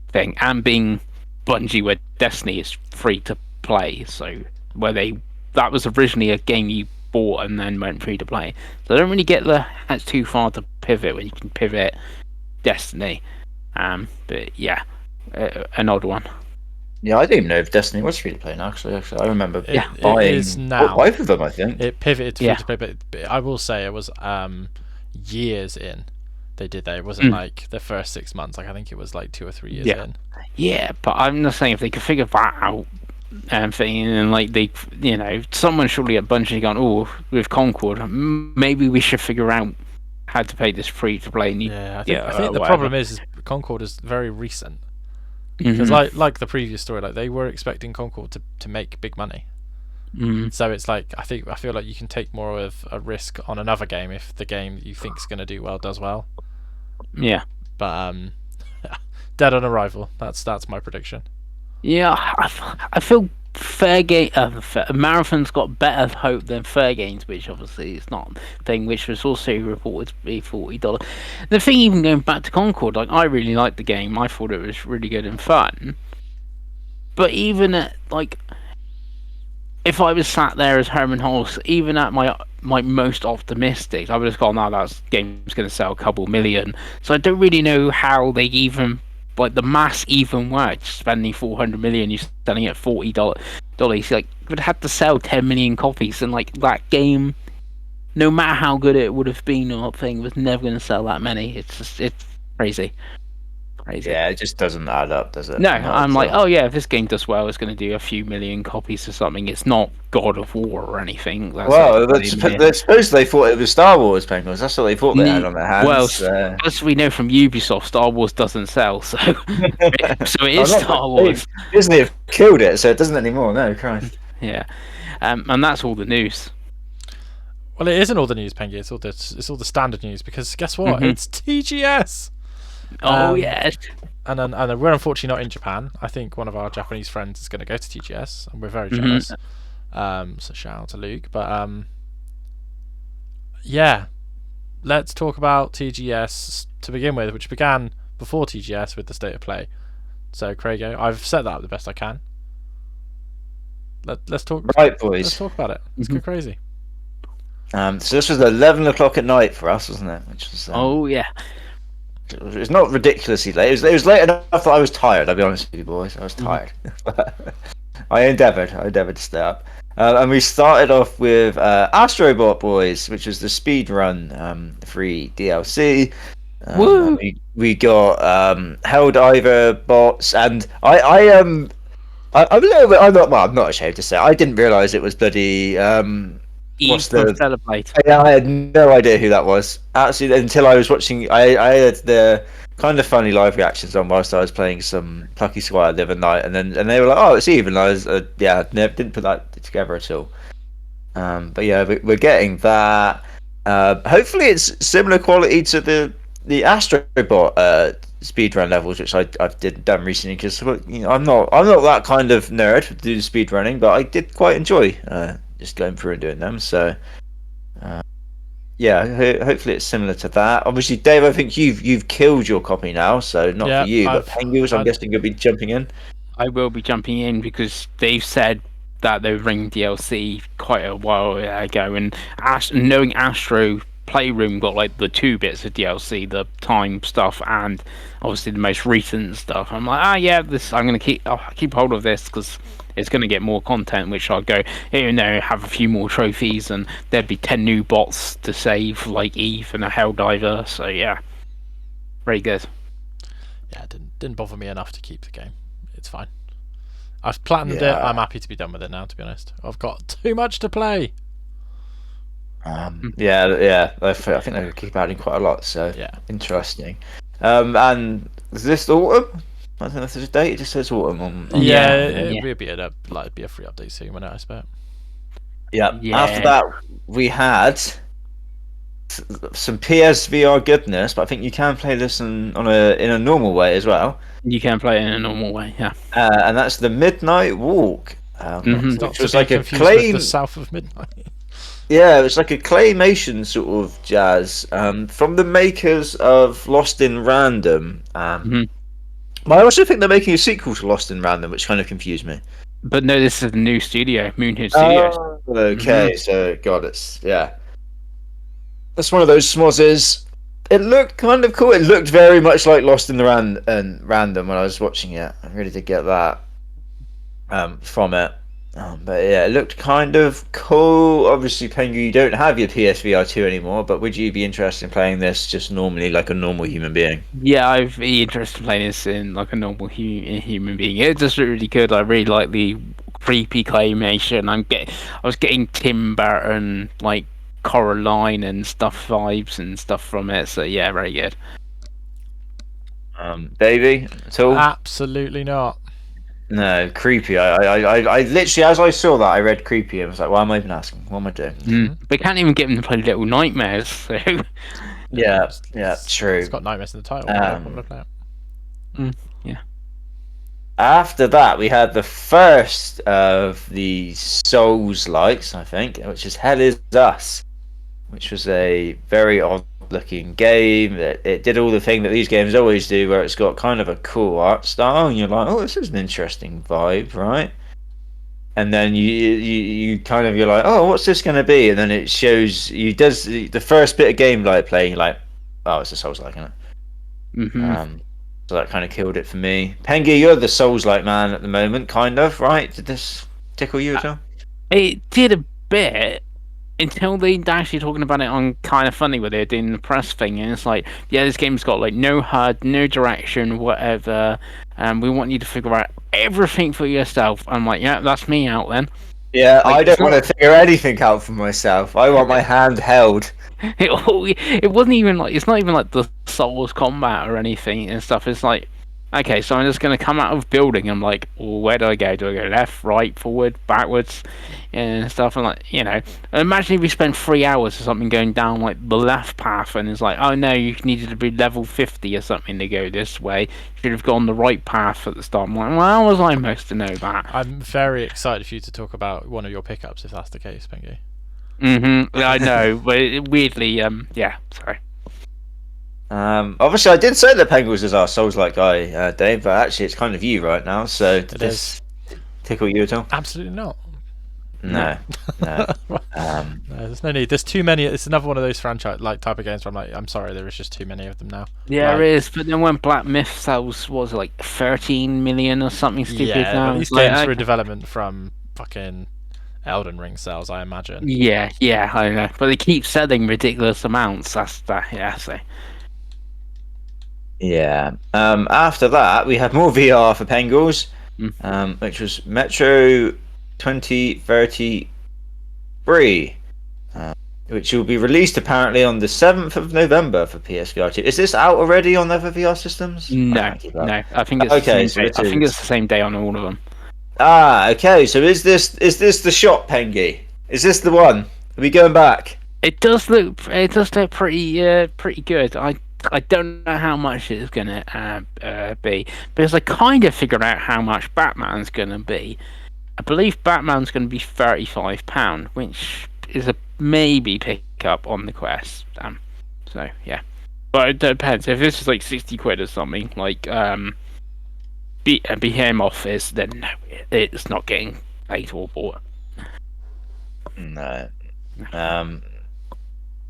thing, and being Bungie where Destiny is free to play. So that was originally a game you bought and then went free to play. So I don't really get that's too far to pivot when you can pivot Destiny. But yeah, an odd one. Yeah, I didn't even know if Destiny was free to play now. Actually, I remember buying it is now. Both of them. I think it pivoted to free to play, but I will say it was years in. They did that. It wasn't like the first 6 months. Like I think it was like 2 or 3 years in. Yeah, but I'm just saying if they could figure that out thing, and like they, you know, someone surely at Bungie gone, with Concord, maybe we should figure out how to pay this free to play. I think the problem is Concord is very recent. Because like the previous story, like they were expecting Concord to make big money. So it's like I feel like you can take more of a risk on another game if the game you think is going to do well does well. Yeah, but dead on arrival. That's my prediction. Yeah, I feel Marathon's got better hope than Fairgames, which obviously is not a thing, which was also reported to be $40. The thing, even going back to Concord, like I really liked the game. I thought it was really good and fun. But even at like, if I was sat there as Herman Holst, even at my most optimistic, I would have gone, "No, that game's going to sell a couple million." So I don't really know how they even. Like the mass even works, spending 400 million, you're selling it at $40. Like, would have to sell 10 million copies, and like that game no matter how good it would have been or thing, was never going to sell that many. It's crazy. Yeah, it just doesn't add up, does it? No, Not I'm at like, all. oh yeah, if this game does well, it's going to do a few million copies or something. It's not God of War or anything. That's Well, it. they suppose they thought it was Star Wars penguins. That's what they thought they had on their Well, hands. as we know from Ubisoft, Star Wars doesn't sell, so so it I'm is not Star Wars. Disney have killed it, so it doesn't anymore. No, Christ. Yeah, and that's all the news. Well, it isn't all the news, Pengi. It's all the standard news because guess what? Mhm. It's TGS. Oh yes. And we're unfortunately not in Japan. I think one of our Japanese friends is going to go to TGS, and we're very Mhm. jealous. So shout out to Luke. But yeah, let's talk about TGS to begin with, which began before TGS with the state of play. So Craigo, I've set that up the best I can. Let's talk. Right, boys. Let's talk about it. Let's go crazy. So this was 11 o'clock at night for us, wasn't it? Which was Oh yeah. It's not ridiculously late. It was late enough that I was tired. I'll be honest with you, boys. I was tired. I endeavoured to stay up. And we started off with Astrobot Boys, which was the speedrun free DLC. Woo! We got Helldiver bots, and I'm a little bit. I'm not ashamed to say I didn't realise it was bloody. What's the Celebrate? I had no idea who that was. Actually, until I was watching. I had the kind of funny live reactions on whilst I was playing some Plucky Squire the other night, and they were like, "Oh, it's even." I was didn't put that together at all. But yeah, we're getting that. Hopefully, it's similar quality to the Astrobot speedrun levels, which I've done recently. Because I'm not that kind of nerd to do speedrunning, but I did quite enjoy just going through and doing them. So yeah, hopefully it's similar to that. Obviously, Dave, I think you've killed your copy now, so not Yeah, for you, but Penguins, I'm guessing you'll be jumping in. I will be jumping in because they've said that they were bringing DLC quite a while ago, and knowing Astro Playroom got like the 2 bits of DLC, the time stuff and obviously the most recent stuff. I'm like, I'm gonna keep hold of this because it's gonna get more content, which I'll go, have a few more trophies, and there'd be 10 new bots to save, like Eve and a Helldiver. So yeah, very good. Yeah, it didn't bother me enough to keep the game. It's fine. I've platinumed it. I'm happy to be done with it now. To be honest, I've got too much to play. Yeah. I think they're gonna keep adding quite a lot. So yeah, interesting. And is this autumn? I don't know if there's a date. It just says autumn on. It will be a free update soon, won't it? I expect. Yeah. After that, we had some PSVR goodness, but I think you can play this in a normal way as well. You can play it in a normal way, yeah. And that's the Midnight Walk, which was like a claim. The South of Midnight. Yeah, it was like a claymation sort of jazz from the makers of Lost in Random. But I also think they're making a sequel to Lost in Random, which kind of confused me. But no, this is the new studio, Moonhead Studios. Okay, so God, that's one of those smozzes. It looked kind of cool. It looked very much like Lost in the Random when I was watching it. I really did get that from it. But yeah, it looked kind of cool. Obviously, Pengu, you don't have your PSVR 2 anymore, but would you be interested in playing this just normally like a normal human being? Yeah, I'd be interested in playing this in like a normal human being. It just looked really good. I really like the creepy claymation. I was getting Tim Burton, like Coraline and stuff vibes and stuff from it. So yeah, very good. Davey, at all? Absolutely not. No, creepy. I literally, as I saw that, I read creepy and was like, why am I even asking? What am I doing? They can't even get him to play Little Nightmares. So yeah, true. It's got Nightmares in the title. I'm gonna play it. Yeah. After that, we had the first of the Souls-likes, I think, which is Hell Is Us, which was a very odd-looking game. It did all the thing that these games always do, where it's got kind of a cool art style, and you're like, oh, this is an interesting vibe, right? And then you kind of, you're like, oh, what's this going to be? And then it shows you does the first bit of gameplay playing, you're like, oh, it's a Souls-like, isn't it? So that kind of killed it for me. Pengi, you're the Souls-like man at the moment, kind of, right? Did this tickle you at all? It did a bit. until they actually talking about it on Kind of Funny, where they're doing the press thing, and it's like, yeah, this game's got like no HUD, no direction, whatever. We want you to figure out everything for yourself. I'm like, yeah, that's me out then. Yeah, Like, I don't want to figure anything out for myself. I want my hand held. It wasn't even like, it's not even like the Souls combat or anything and stuff. It's like, okay, so I'm just gonna come out of building. I'm like, well, where do I go? Do I go left, right, forward, backwards, and stuff? And like, imagine if you spend 3 hours or something going down like the left path, and it's like, oh no, you needed to be level 50 or something to go this way. You should have gone the right path at the start. I'm like, well, how was I supposed to know that? I'm very excited for you to talk about one of your pickups, if that's the case, Pengi. I know, but weirdly, yeah, sorry. Obviously, I did say that Penguins was our Souls-like guy, Dave, but actually, it's kind of you right now. So, did this tickle you at all? Absolutely not. No. No, there's no need. There's too many. It's another one of those franchise type of games where I'm like, I'm sorry, there is just too many of them now. Yeah, there is. But then when Black Myth sells, what was it, like 13 million or something stupid now? But these games were in development from fucking Elden Ring sales, I imagine. Yeah, I know. But they keep selling ridiculous amounts. That's that. Yeah, so. Yeah. After that, we had more VR for Pengals, which was Metro 2033, which will be released apparently on the 7th of November for PSVR 2. Is this out already on other VR systems? No. I think it's okay. I think it's the same day on all of them. Okay. So is this the shot, Pengi? Is this the one? Are we going back? It does look pretty good. I don't know how much it's gonna be, because I kind of figured out how much Batman's gonna be. I believe Batman's gonna be £35, which is a maybe pick up on the Quest. So yeah, but it depends. If this is like 60 quid or something, like BM Office, then no, it's not getting paid or bought. No.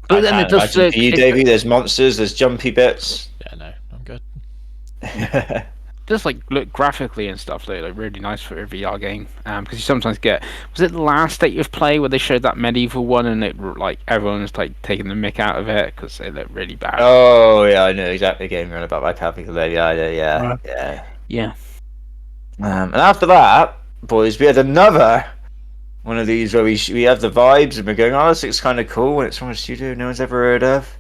But then it does look. For you, Davey, there's monsters, there's jumpy bits. Yeah, no, I'm good. Just like look graphically and stuff, they look really nice for a VR game. Because you sometimes get, was it the last State of Play where they showed that medieval one and it like everyone was like taking the mick out of it because they look really bad. Oh yeah, I know exactly the game you're on about. My capital there, yeah. And after that, boys, we had another one of these where we have the vibes and we're going, oh, this looks kind of cool, and it's from a studio no one's ever heard of.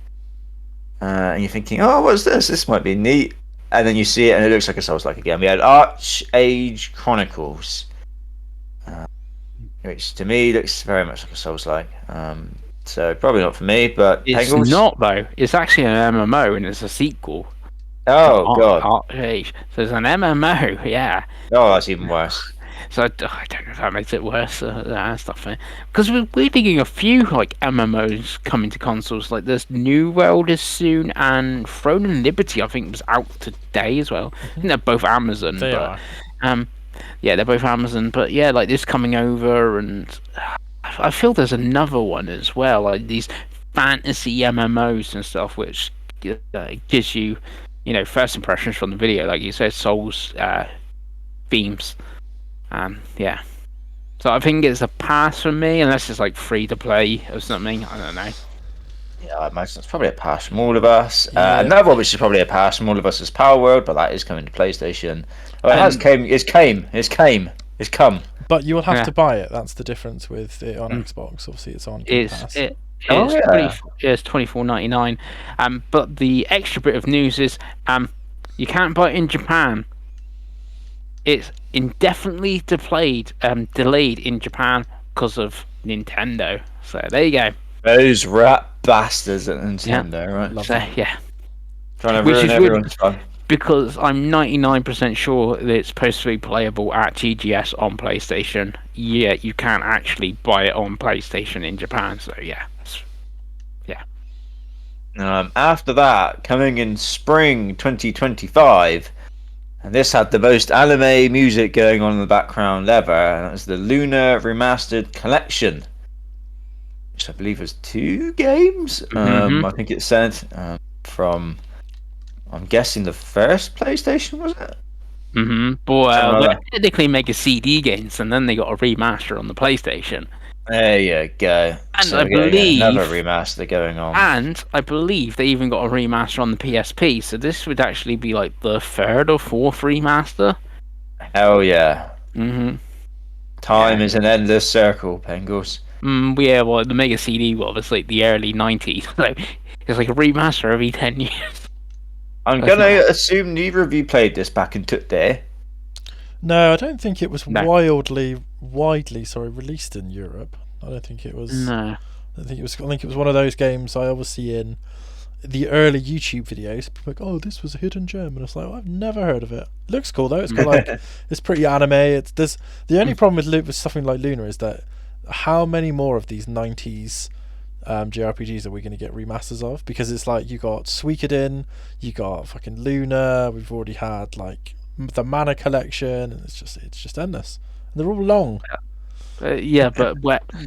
And you're thinking, oh, what's this? This might be neat. And then you see it and it looks like a Souls-like again. We had Arch Age Chronicles, which to me looks very much like a Souls-like. So probably not for me, but it's Pengals? not though. It's actually an MMO and it's a sequel. Oh god! Arch Age. So it's an MMO, yeah. Oh, that's even worse. So I don't know if that makes it worse and stuff. Because we're thinking a few like MMOs coming to consoles. Like there's New World is soon, and Throne and Liberty I think was out today as well. I think they're both Amazon. They are. Yeah, they're both Amazon. But yeah, like this coming over, and I feel there's another one as well. Like these fantasy MMOs and stuff, which gives you, first impressions from the video, like you said, Souls themes. Yeah. So I think it's a pass for me, unless it's like free to play or something. I don't know. Yeah, I imagine it's probably a pass from all of us. Yeah. Another one which is probably a pass from all of us is Power World, but that is coming to PlayStation. Oh, it came. It's come. But you will have to buy it. That's the difference with it on Xbox. Obviously, it's on Game Pass. It's $24.99. But the extra bit of news is you can't buy it in Japan. It's indefinitely delayed in Japan because of Nintendo. So there you go. Those rat bastards at Nintendo, right? Love So them. yeah, Trying to Which ruin is everyone's fun. because I'm 99% sure that it's supposed to be playable at TGS on PlayStation. Yeah, you can't actually buy it on PlayStation in Japan. So yeah. After that, coming in spring 2025, and this had the most anime music going on in the background ever, and that was the Lunar Remastered Collection, which I believe was 2 games. I think it said from, I'm guessing the first PlayStation, was it? Well, they technically make a CD games, and then they got a remaster on the PlayStation. There you go. And So I we're getting another believe, remaster going on. and I believe they even got a remaster on the PSP. So this would actually be like the third or fourth remaster. Hell yeah. Mm-hmm. Time Yeah. is an endless circle, Pengles. Yeah, well, the Mega CD was like the early 90s. So it's like a remaster every 10 years. I'm That's gonna not- assume neither of you played this back in today. No, I don't think it was No. widely released in Europe. I don't think it was. No. I think it was one of those games I always see in the early YouTube videos. People are like, oh, this was a hidden gem, and it's like, I've never heard of it. It looks cool though. It's got like it's pretty anime. There's the only problem with something like Luna is that how many more of these 90s JRPGs are we going to get remasters of? Because it's like you got Suikoden, you got fucking Luna. We've already had like the Mana collection, and it's just endless. And they're all long. Yeah, but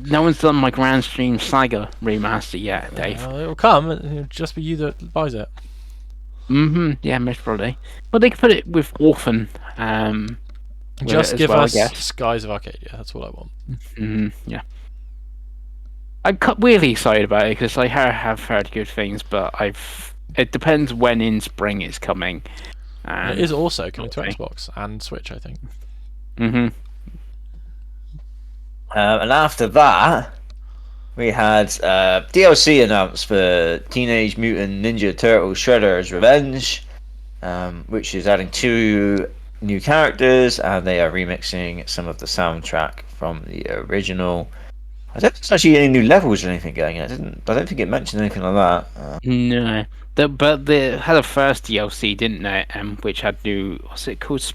no one's done my Grand Stream Saga remaster yet, Dave. It'll come. It'll just be you that buys it. Yeah, most probably. Well, they could put it with Orphan. With Just it as give well, I us guess. Skies of Arcadia. That's all I want. Yeah. I'm weirdly excited about it because I have heard good things, but it depends when in spring it's coming. And it is also coming to okay. Xbox and Switch, I think. Mm-hmm. And after that, we had DLC announced for Teenage Mutant Ninja Turtles Shredder's Revenge, which is adding 2 new characters, and they are remixing some of the soundtrack from the original. I don't think there's actually any new levels or anything going in. I don't think it mentioned anything like that. No. But they had a first DLC, didn't they? Which had new. What's it called?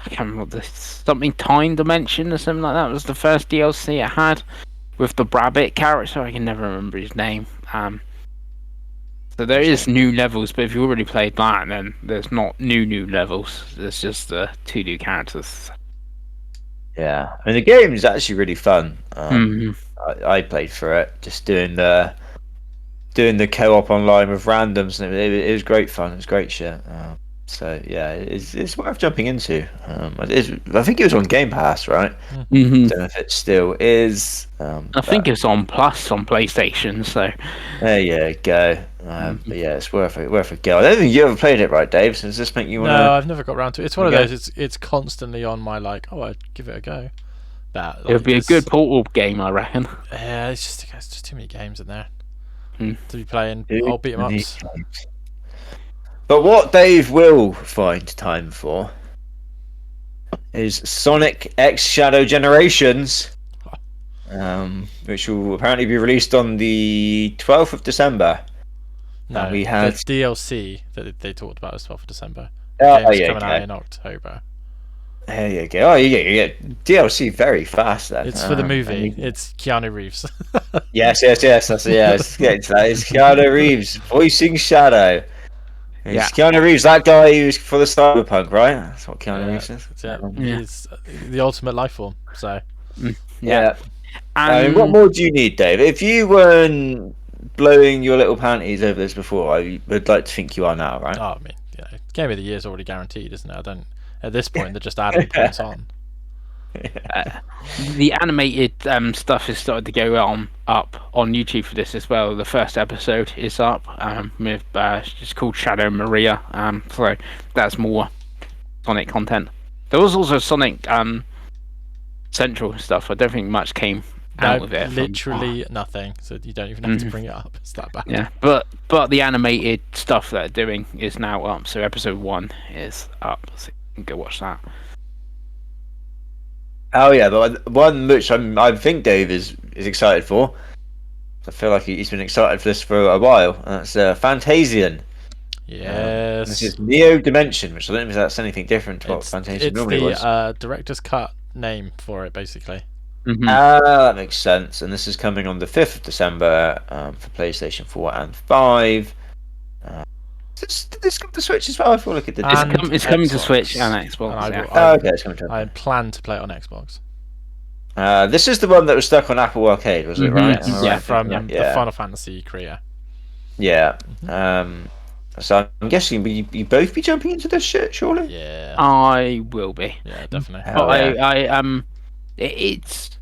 I can't remember. Something Time Dimension or something like that was the first DLC it had with the Rabbit character. I can never remember his name. So there is new levels, but if you already played that, then there's not new levels. There's just the 2 new characters. Yeah, I mean the game is actually really fun. Mhm. I played for it, just doing the co-op online with randoms, and it was great fun. It was great shit. So yeah, it's worth jumping into. I think it was on Game Pass, right? Mhm. Don't know if it still is. I think it's on Plus on PlayStation. So There you go. But yeah, it's worth a go. I don't think you ever played it, right, Dave? So does this make you want to? No, I've never got around to it. It's one of Okay. those. It's constantly on my like. Oh, I'd give it a go. But it would be a good Portal game, I reckon. Yeah, it's just too many games in there Hmm. to be playing. I'll beat 'em ups. But what Dave will find time for is Sonic X Shadow Generations, which will apparently be released on the 12th of December. No, we had the DLC that they talked about as 12th of December. Oh, Game's yeah, coming out okay. in October. There you go. Oh, you get DLC very fast then. It's for the movie. and It's Keanu Reeves. Yes. That's Let's get into that. It's Keanu Reeves voicing Shadow. It's Yeah. Keanu Reeves, that guy who's for the Cyberpunk, right? That's what Keanu Reeves is. Yeah, Yeah. he's the ultimate life form. So Yeah. I mean, what more do you need, Dave? If you weren't blowing your little panties over this before, I would like to think you are now, right? I mean, Game of the Year is already guaranteed, isn't it? I don't. At this point, they're just adding points on. The animated stuff has started to go up on YouTube for this as well. The first episode is up with it's called Shadow Maria. So that's more Sonic content. There was also Sonic Central stuff. I don't think much came out of it. Literally nothing. So you don't even have to bring it up. It's that bad. Yeah, but the animated stuff that they're doing is now up. So episode 1 is up. So you can go watch that. Oh yeah, but one which I think Dave is excited for. I feel like he's been excited for this for a while. And that's Fantasian. Yes. This is Neo Dimension, which I don't know if that's anything different to what Fantasian It's normally was. the director's cut name for it, basically. That makes sense. And this is coming on the 5th of December for PlayStation 4 and 5. Did this come to Switch as well? I feel like it did. It's coming to Xbox. Switch and Xbox. And yeah. Okay, it's coming to. I plan to play it on Xbox. This is the one that was stuck on Apple Arcade, was it? Right? Yes, Am I right? from Yeah. the Final Fantasy creator. Yeah. So I'm guessing you both be jumping into this shit, surely? Yeah. I will be. Yeah, definitely. Hell But yeah. it's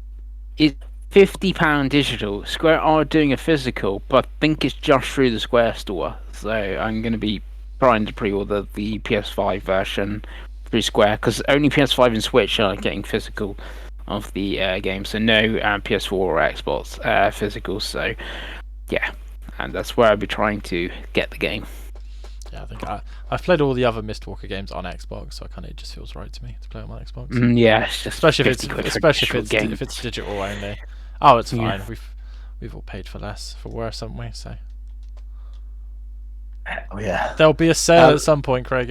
£50 digital. Square are doing a physical, but I think it's just through the Square store. So I'm going to be trying to pre-order the PS5 version through Square, because only PS5 and Switch are getting physical of the game, so no PS4 or Xbox physical. So yeah, and that's where I'll be trying to get the game. Yeah, I think I've played all the other Mistwalker games on Xbox, so it just feels right to me to play it on my Xbox. Yeah, it's just especially if 50 quid for if it's digital only. Oh, it's fine. Yeah. We've all paid for less, for worse, haven't we? So Oh yeah. there'll be a sale at some point, Craig.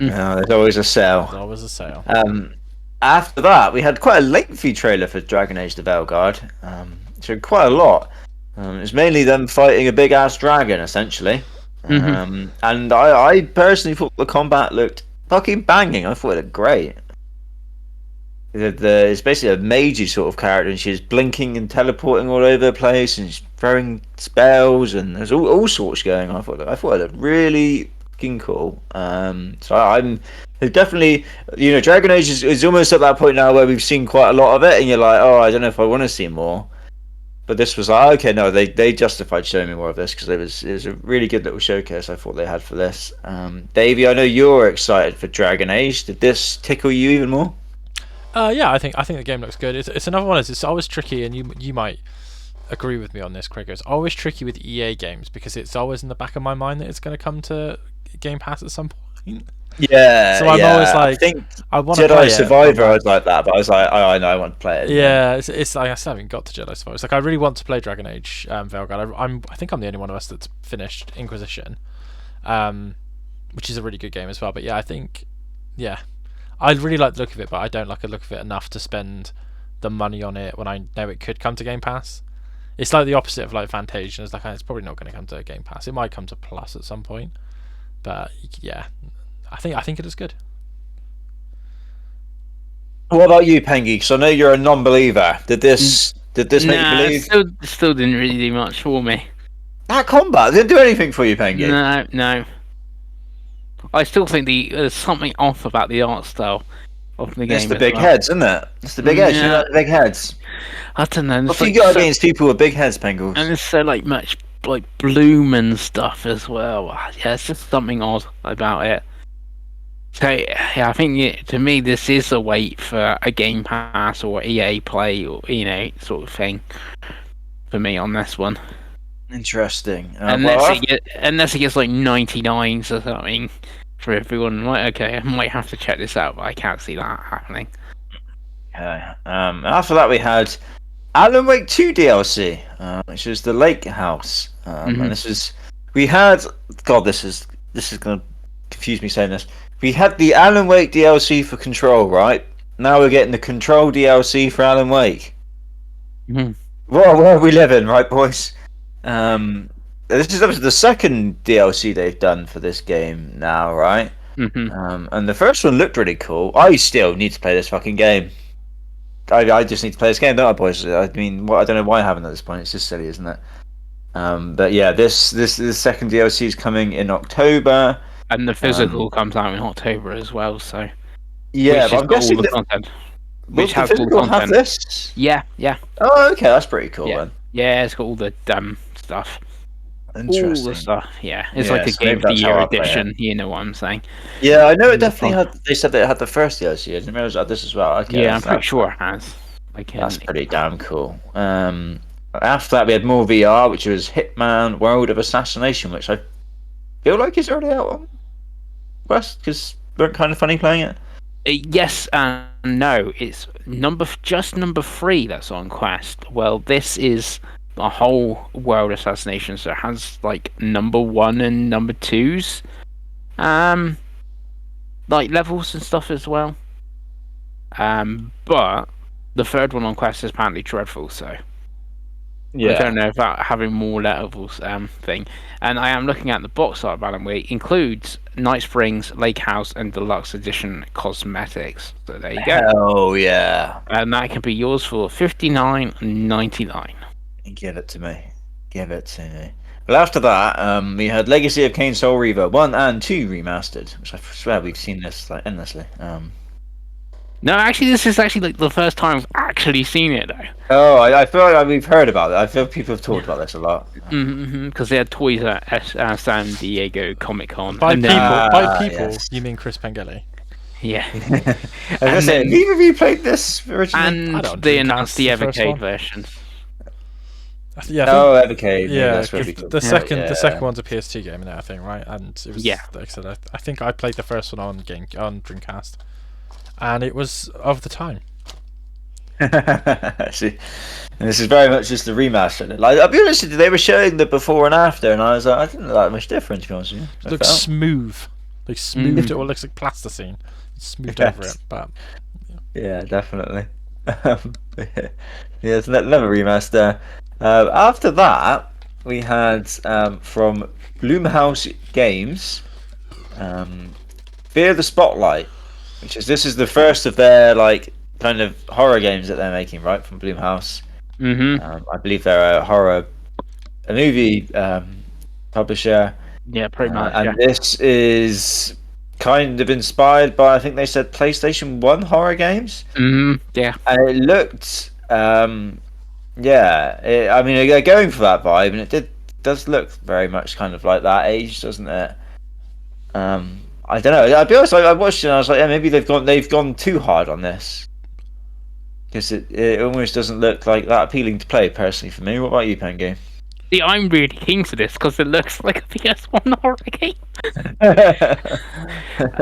No, there's always a sale. There's always a sale. After that, we had quite a lengthy trailer for Dragon Age: The Veilguard. Showed quite a lot. It was mainly them fighting a big ass dragon, essentially. And I personally thought the combat looked fucking banging. I thought it looked great. It's basically a magey sort of character, and she's blinking and teleporting all over the place, and she's throwing spells, and there's all sorts going on. I thought it looked really fucking cool. So I'm definitely, Dragon Age is almost at that point now where we've seen quite a lot of it, and you're like, oh, I don't know if I want to see more. But this was like, okay, no, they justified showing me more of this, because it was a really good little showcase I thought they had for this. Davey, I know you're excited for Dragon Age. Did this tickle you even more? Yeah, I think the game looks good. It's another one. It's always tricky, and you might agree with me on this, Craig. It's always tricky with EA games, because it's always in the back of my mind that it's going to come to Game Pass at some point. Yeah. So I'm always like, I think I want to play Jedi Survivor. I was like that, but I was like, oh, I know, I want to play it. Yeah, it's like I still haven't got to Jedi Survivor. It's like I really want to play Dragon Age Veilguard. I think I'm the only one of us that's finished Inquisition, which is a really good game as well. But yeah, I think I really like the look of it, but I don't like the look of it enough to spend the money on it when I know it could come to Game Pass. It's like the opposite of like Fantasia. It's like it's probably not going to come to Game Pass. It might come to Plus at some point, but yeah, I think it is good. What about you, Pengi? Because I know you're a non-believer. Did this make you believe? Still didn't really do much for me. That combat didn't do anything for you, Pengi. No. I still think there's something off about the art style of the game. It's the big heads, isn't it? It's the big heads. You know, the big heads. I don't know. What you got against people with big heads, Pengles? And there's so much bloom and stuff as well. Yeah, it's just something odd about it. So yeah, I think to me this is a wait for a Game Pass or EA Play or sort of thing for me on this one. Interesting. Unless it gets like 99s or something for everyone. Like, okay, I might have to check this out, but I can't see that happening. Okay. After that, we had Alan Wake 2 DLC, which is the Lake House. And this is this is going to confuse me saying this. We had the Alan Wake DLC for Control, right? Now we're getting the Control DLC for Alan Wake. Mm-hmm. Where are we living, right, boys? This is obviously the second DLC they've done for this game now, right? Mm-hmm. And the first one looked really cool. I still need to play this fucking game. I just need to play this game, don't I, boys? I mean, I don't know why I haven't at this point. It's just silly, isn't it? But yeah, this second DLC is coming in October. And the physical comes out in October as well, so... Yeah, but I'm guessing all the content. Which has all the content. Have this? Yeah. Oh, okay, that's pretty cool then. Yeah, it's got all the stuff. Interesting. All the stuff, yeah. It's like a Game of the Year edition, you know what I'm saying. Yeah, I know it definitely had... They said that it had the first DLC, I didn't realize it had this as well. Okay, yeah, I'm pretty sure it has. That's pretty damn cool. After that, we had more VR, which was Hitman World of Assassination, which I feel like is already out on Quest, because we're kind of funny playing it. Yes and no. It's number 3 that's on Quest. Well, this is a whole World Assassination, so it has number 1 and number 2's levels and stuff as well. But the third one on Quest is apparently dreadful, so I don't know about having more levels thing. And I am looking at the box art of Alan Wake. Includes Night Springs, Lake House, and Deluxe Edition cosmetics. So there you go. Oh yeah! And that can be yours for $59.99. Give it to me. Well, after that, we had Legacy of Kain Soul Reaver 1 and 2 remastered, which I swear we've seen this endlessly. No, actually, this is actually like the first time I've actually seen it though. Oh, I feel like we've heard about it. I feel people have talked about this a lot. Because they had toys at San Diego Comic Con. By and people, then, yes. you mean Chris Pengelly? yeah. I was gonna And say, have then- either of you played this originally? I And don't they Dreamcast, announced the the first Evercade one. version. Yeah, Oh, Evercade. yeah. That's where we 'Cause talked the about it, second, yeah. the second one's a PS2 game now, I think, right? And it was, Yeah. like I said, I think I played the first one on Dreamcast, and it was of the time. See, and this is very much just the remaster. Like, I'll be honest with you, they were showing the before and after, and I was like, I didn't look that much different, to be honest with you. It looks smooth. They smoothed it all. Looks like plasticine. Smoothed over Yes. it, but Yeah, definitely. Yeah, it's another remaster. After that, we had from Bloomhouse Games, Fear the Spotlight, which is the first of their like kind of horror games that they're making, right? From Bloomhouse. I believe they're a movie publisher. Yeah, pretty much. And Yeah. this is kind of inspired by, I think they said, PlayStation 1 horror games. Yeah. And it looked, I mean, they're going for that vibe, and does look very much kind of like that age, doesn't it? I don't know. I'll be honest, I watched it and I was like, yeah, maybe they've gone too hard on this. Because it almost doesn't look like that appealing to play, personally, for me. What about you, Pengi? See, I'm really keen for this because it looks like a PS1 horror game.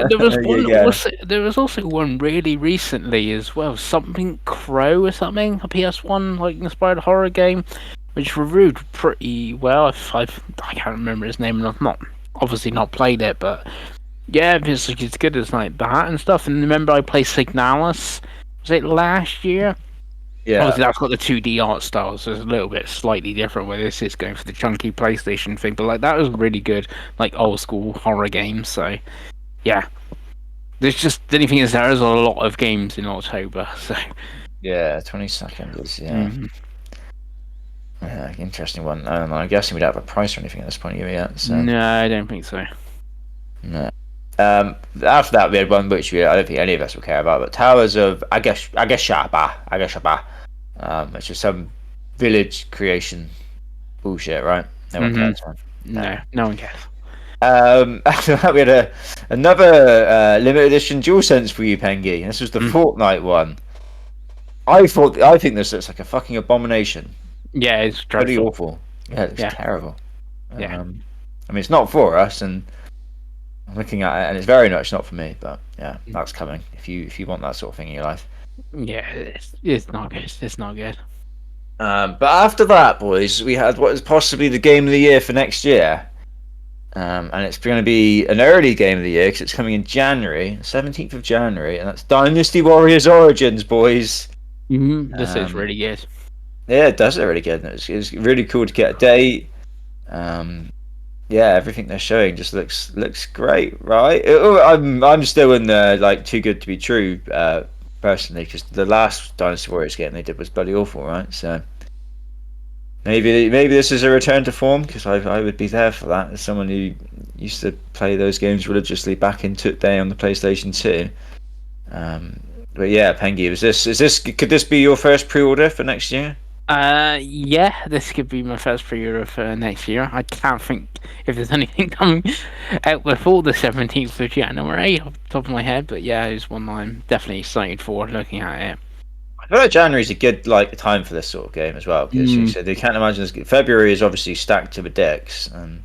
There was one. Yeah. There was also one really recently as well. Something Crow or something. A PS1 like inspired horror game, which reviewed pretty well. I can't remember his name, and I've obviously not played it, but yeah, it's like as good as like that and stuff. And remember, I played Signalis. Was it last year? Yeah. Obviously, that's got the 2D art style, so it's a little bit slightly different. Where this is going for the chunky PlayStation thing, but like that was really good, like old school horror games. So, yeah, there's just the only thing is there is a lot of games in October. So, Yeah, 22nd is yeah, interesting one. I don't know. I'm guessing we don't have a price or anything at this point yet. So. no, I don't think so. No. After that, we had one which I don't think any of us will care about, but Towers of Agashaba, which is some village creation bullshit, right? No one cares. No, no one cares. After that, we had another limited edition DualSense for you, Pengi. This was the Fortnite one. I think this looks like a fucking abomination. Yeah, it's Pretty dreadful. awful. Yeah, it looks terrible. Yeah. I mean, it's not for us, and I'm looking at it, and it's very much not for me. But yeah, that's coming. If you want that sort of thing in your life. Yeah, it's not good. It's not good. But after that, boys, we had what is possibly the game of the year for next year. And it's going to be an early game of the year because it's coming in January, 17th of January, and that's Dynasty Warriors Origins, boys. This is really good. Yeah, it does look really good. It's really cool to get a date. Yeah, everything they're showing just looks great, right? I'm still in the like too good to be true personally, because the last Dynasty Warriors game they did was bloody awful, right? So maybe this is a return to form, because I would be there for that as someone who used to play those games religiously back in day on the PlayStation 2. But yeah, Pengi, could this be your first pre-order for next year? Yeah, this could be my first pre-order for next year. I can't think if there's anything coming out before the 17th of January off the top of my head, but yeah, it's one I'm definitely excited for looking at it. I feel like January is a good time for this sort of game as well, because you said they can't imagine this. February is obviously stacked to the decks, and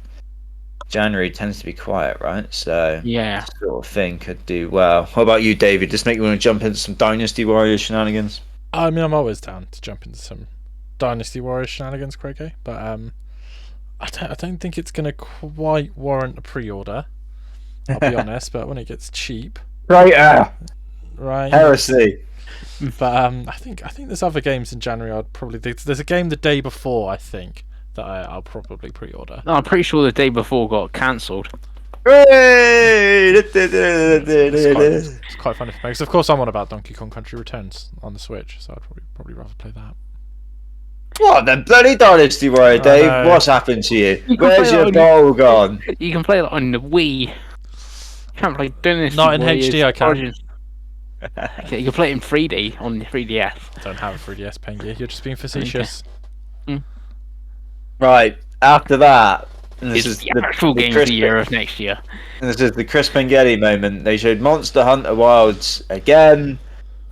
January tends to be quiet, right? So Yeah. this sort of thing could do well. What about you, David? Just make you want to jump into some Dynasty Warriors shenanigans? I mean, I'm always down to jump into some Dynasty Warriors shenanigans, Craigie, but I don't think it's going to quite warrant a pre-order. I'll be honest, but when it gets cheap, Right, heresy. But I think there's other games in January. I'd probably there's a game the day before, I think, that I'll probably pre-order. No, I'm pretty sure the day before got cancelled. It's quite funny for me, because of course I'm on about Donkey Kong Country Returns on the Switch, so I'd probably rather play that. What the bloody Dynasty Warrior, Dave? know. What's happened to you? You can Where's play your it goal gone? You can play that on the Wii. Can't play Dynasty Not in Warriors HD, I can. Origins. You can play it in 3D on the 3DS. Don't have a 3DS, Pengi. You're just being facetious. Right, after that, and this It's is the actual game of the year of next year. This is the Chris Pengelly moment. They showed Monster Hunter Wilds again.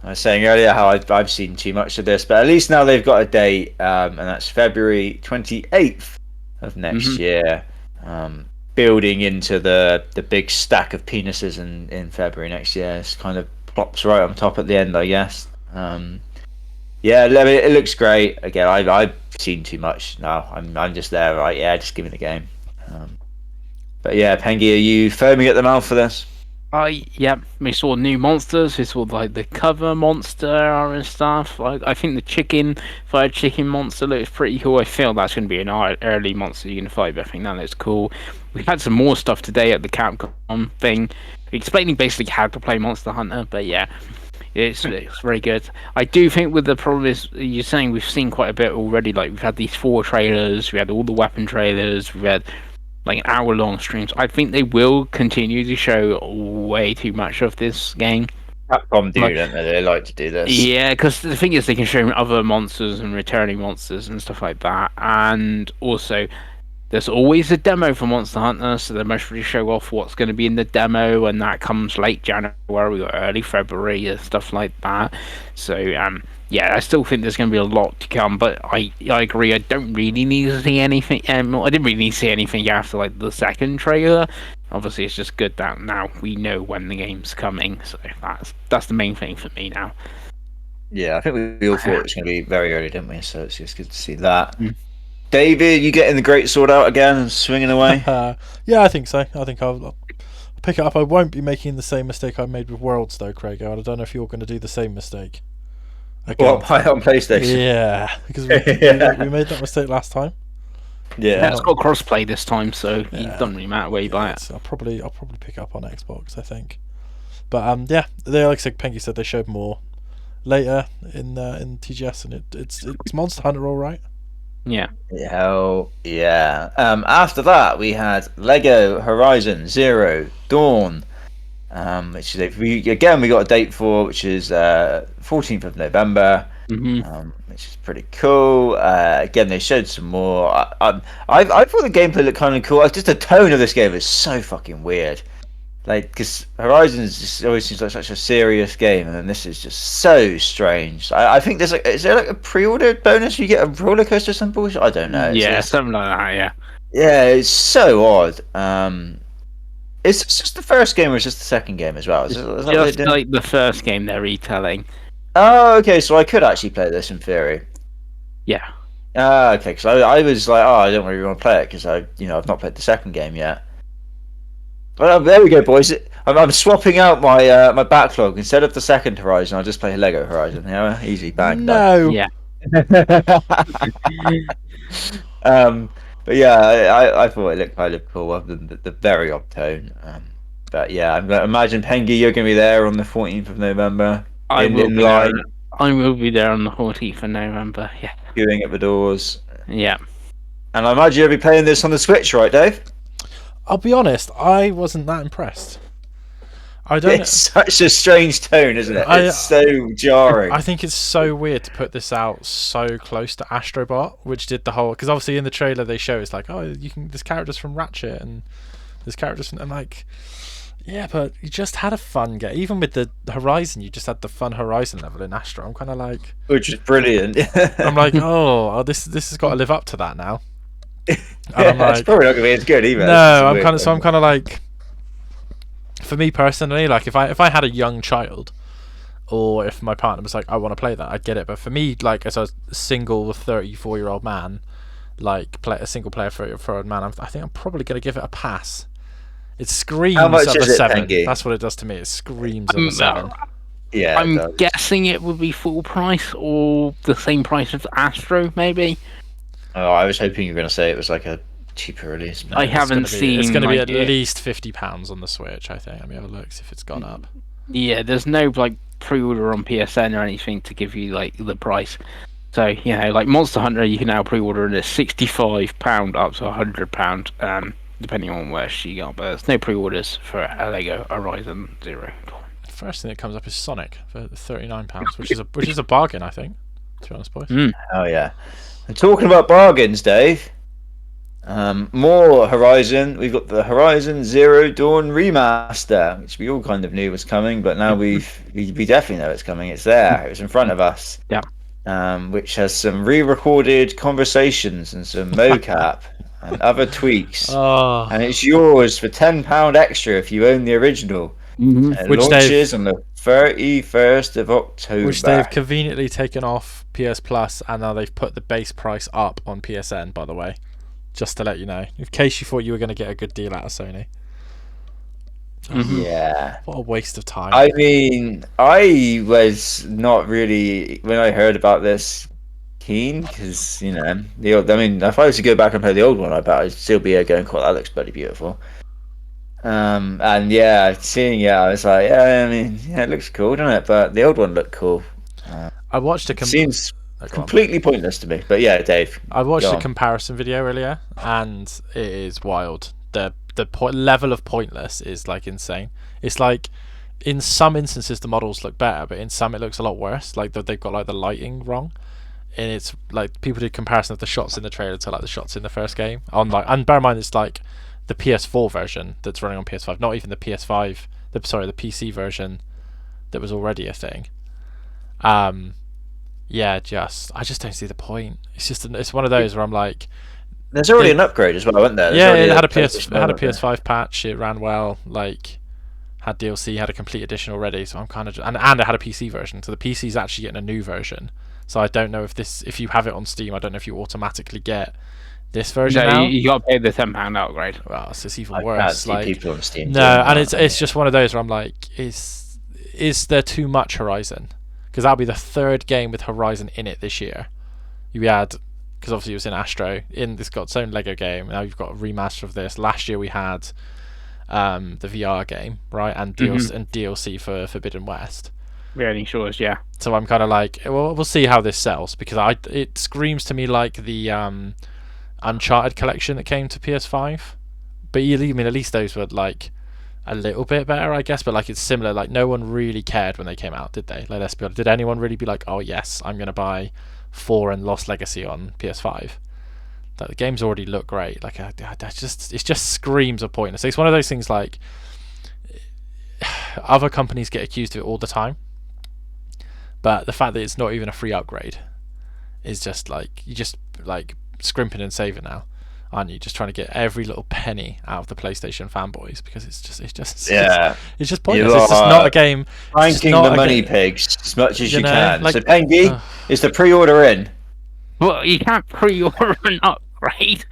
I was saying earlier how I've seen too much of this, but at least now they've got a date, and that's February 28th of next year. Building into the big stack of penises in February next year. It's kind of plops right on top at the end, I guess. Yeah, I mean, it looks great. Again, I've seen too much now. I'm just there, right? Yeah, just give me the game. But yeah, Pengi, are you foaming at the mouth for this? We saw new monsters. We saw like the cover monster and stuff. Like I think the fire chicken monster looks pretty cool. I feel that's going to be an early monster you can fight. But I think that looks cool. We had some more stuff today at the Capcom thing, explaining basically how to play Monster Hunter. But yeah, it's very good. I do think with the problem is you're saying we've seen quite a bit already. Like we've had these 4 trailers. We had all the weapon trailers. We've had like hour-long streams. I think they will continue to show way too much of this game. Capcom do, don't they? They like to do this. Yeah, because the thing is, they can show other monsters and returning monsters and stuff like that. And also, there's always a demo for Monster Hunter, so they must really show off what's going to be in the demo, and that comes late January or early February and stuff like that. So, yeah, I still think there's going to be a lot to come, but I agree. I don't really need to see anything. I didn't really need to see anything after like the second trailer. Obviously, it's just good that now we know when the game's coming. So that's the main thing for me now. Yeah, I think we all thought it was going to be very early, didn't we? So it's just good to see that. David, you getting the great sword out again and swinging away? Yeah, I think so. I think I'll pick it up. I won't be making the same mistake I made with Worlds, though, Craig. I don't know if you're going to do the same mistake. Well, buy it on PlayStation. Yeah, because we made that mistake last time. Yeah, it's got crossplay this time, so it doesn't really matter where you buy it. I'll probably pick it up on Xbox, I think. But yeah, they, like I said, Pengi said they showed more later in TGS, and it's Monster Hunter, all right. Yeah. Hell yeah. After that, we had Lego Horizon Zero Dawn, which is we got a date for, which is 14th of November, which is pretty cool. Again, they showed some more. I thought the gameplay looked kind of cool. Just the tone of this game is so fucking weird. Like, because Horizon just always seems like such a serious game, and then this is just so strange. I think is there like a pre-order bonus? You get a roller coaster or some bullshit? I don't know. Yeah, something like that. Yeah. Yeah, it's so odd. It's just the first game, or is just the second game as well? Is that just like the first game they're retelling. Oh, okay. So I could actually play this in theory. Yeah. Okay. Because I was like, I don't really want to play it because I've not played the second game yet. Well, there we go, boys. I'm swapping out my my backlog. Instead of the second Horizon, I'll just play Lego Horizon. Yeah, easy bang. No. Yeah. But yeah, I thought it looked kind of cool, other than the very odd tone. But yeah, I imagine Pengi, you're going to be there on the 14th of November. I will be there on the 14th of November. Yeah. Queuing at the doors. Yeah. And I imagine you'll be playing this on the Switch, right, Dave? I'll be honest, I wasn't that impressed. It's such a strange tone, isn't it? It's so jarring. I think it's so weird to put this out so close to Astrobot, which did the whole... Because obviously in the trailer they show it's like, there's characters from Ratchet and there's characters from... I'm like, yeah, but you just had a fun game. Even with the Horizon, you just had the fun Horizon level in Astro. I'm kind of like... Which is brilliant. I'm like, this has got to live up to that now. And I'm like, it's probably not going to be as good either. No, I'm kind of like... For me personally, like if I had a young child, or if my partner was like, I want to play that, I'd get it. But for me, like as a single 34-year-old man, like play a single player 34-year-old man, I think I'm probably going to give it a pass. It screams How much of is a it, 7. Pengi? That's what it does to me. It screams of a 7. Yeah, I'm guessing it would be full price or the same price as Astro, maybe. Oh, I was hoping you were going to say it was like a cheaper release. I haven't seen. It's going to be at least £50 on the Switch, I think. Let me have a look, see if it's gone up. Yeah, there's no like pre-order on PSN or anything to give you like the price. So like Monster Hunter, you can now pre-order it at £65 up to £100, depending on where she got. But there's no pre-orders for Lego Horizon Zero Dawn. first thing that comes up is Sonic for £39, which is a bargain, I think. To be honest, boys. Oh yeah. And talking about bargains, Dave. More Horizon. We've got the Horizon Zero Dawn remaster, which we all kind of knew was coming, but now we definitely know it's coming. It's there. It was in front of us. Yeah. Which has some re-recorded conversations and some mocap and other tweaks. Oh. And it's yours for £10 extra if you own the original. It Which launches on the 31st of October. Which they've conveniently taken off PS Plus, and now they've put the base price up on PSN, by the way. Just to let you know, in case you thought you were going to get a good deal out of Sony. Yeah. What a waste of time. I mean, I was not really, when I heard about this, keen, because, you know, if I was to go back and play the old one, I bet I'd still be going, cool, that looks bloody beautiful. And yeah, seeing it, I was like, yeah, I mean, yeah, it looks cool, doesn't it? But the old one looked cool. I watched seems completely pointless to me. But yeah, Dave. I watched a comparison video earlier, and it is wild. The level of pointless is like insane. It's like in some instances the models look better, but in some it looks a lot worse. Like they've got like the lighting wrong, and it's like people did comparison of the shots in the trailer to like the shots in the first game. And bear in mind it's like the PS4 version that's running on PS5, not even the PS5. The PC version that was already a thing. Yeah, I just don't see the point. It's one of those where I'm like, there's already an upgrade as well, isn't there? It had a PS5 patch. It ran well. Like, had DLC, had a complete edition already. So I'm kind of and it had a PC version. So the PC's actually getting a new version. So I don't know if you have it on Steam, I don't know if you automatically get this version now. You got to pay the £10 upgrade. Well, it's even worse. Can't see people on Steam. No, and it's just one of those where I'm like, is there too much Horizon? Because that'll be the third game with Horizon in it this year. You had, because obviously it was in Astro, it's got its own Lego game. Now you've got a remaster of this. Last year we had the VR game, right, and DLC for Forbidden West. Really sure, yeah. So I'm kind of like, well, we'll see how this sells, because it screams to me like the Uncharted collection that came to PS5. But I mean, at least those were like a little bit better, I guess, but like it's similar. Like no one really cared when they came out, did they? Like, let's be honest, did anyone really be like, oh yes, I'm gonna buy 4 and Lost Legacy on PS5? Like, the games already look great. Like it just screams of pointless. It's one of those things like other companies get accused of it all the time, but the fact that it's not even a free upgrade is just like, you just like scrimping and saving now, aren't you? Just trying to get every little penny out of the PlayStation fanboys, because it's just pointless. It's just not a game. Ranking the money pigs as much as you can. Like, so Pengi, is the pre-order in? Well, you can't pre-order an upgrade.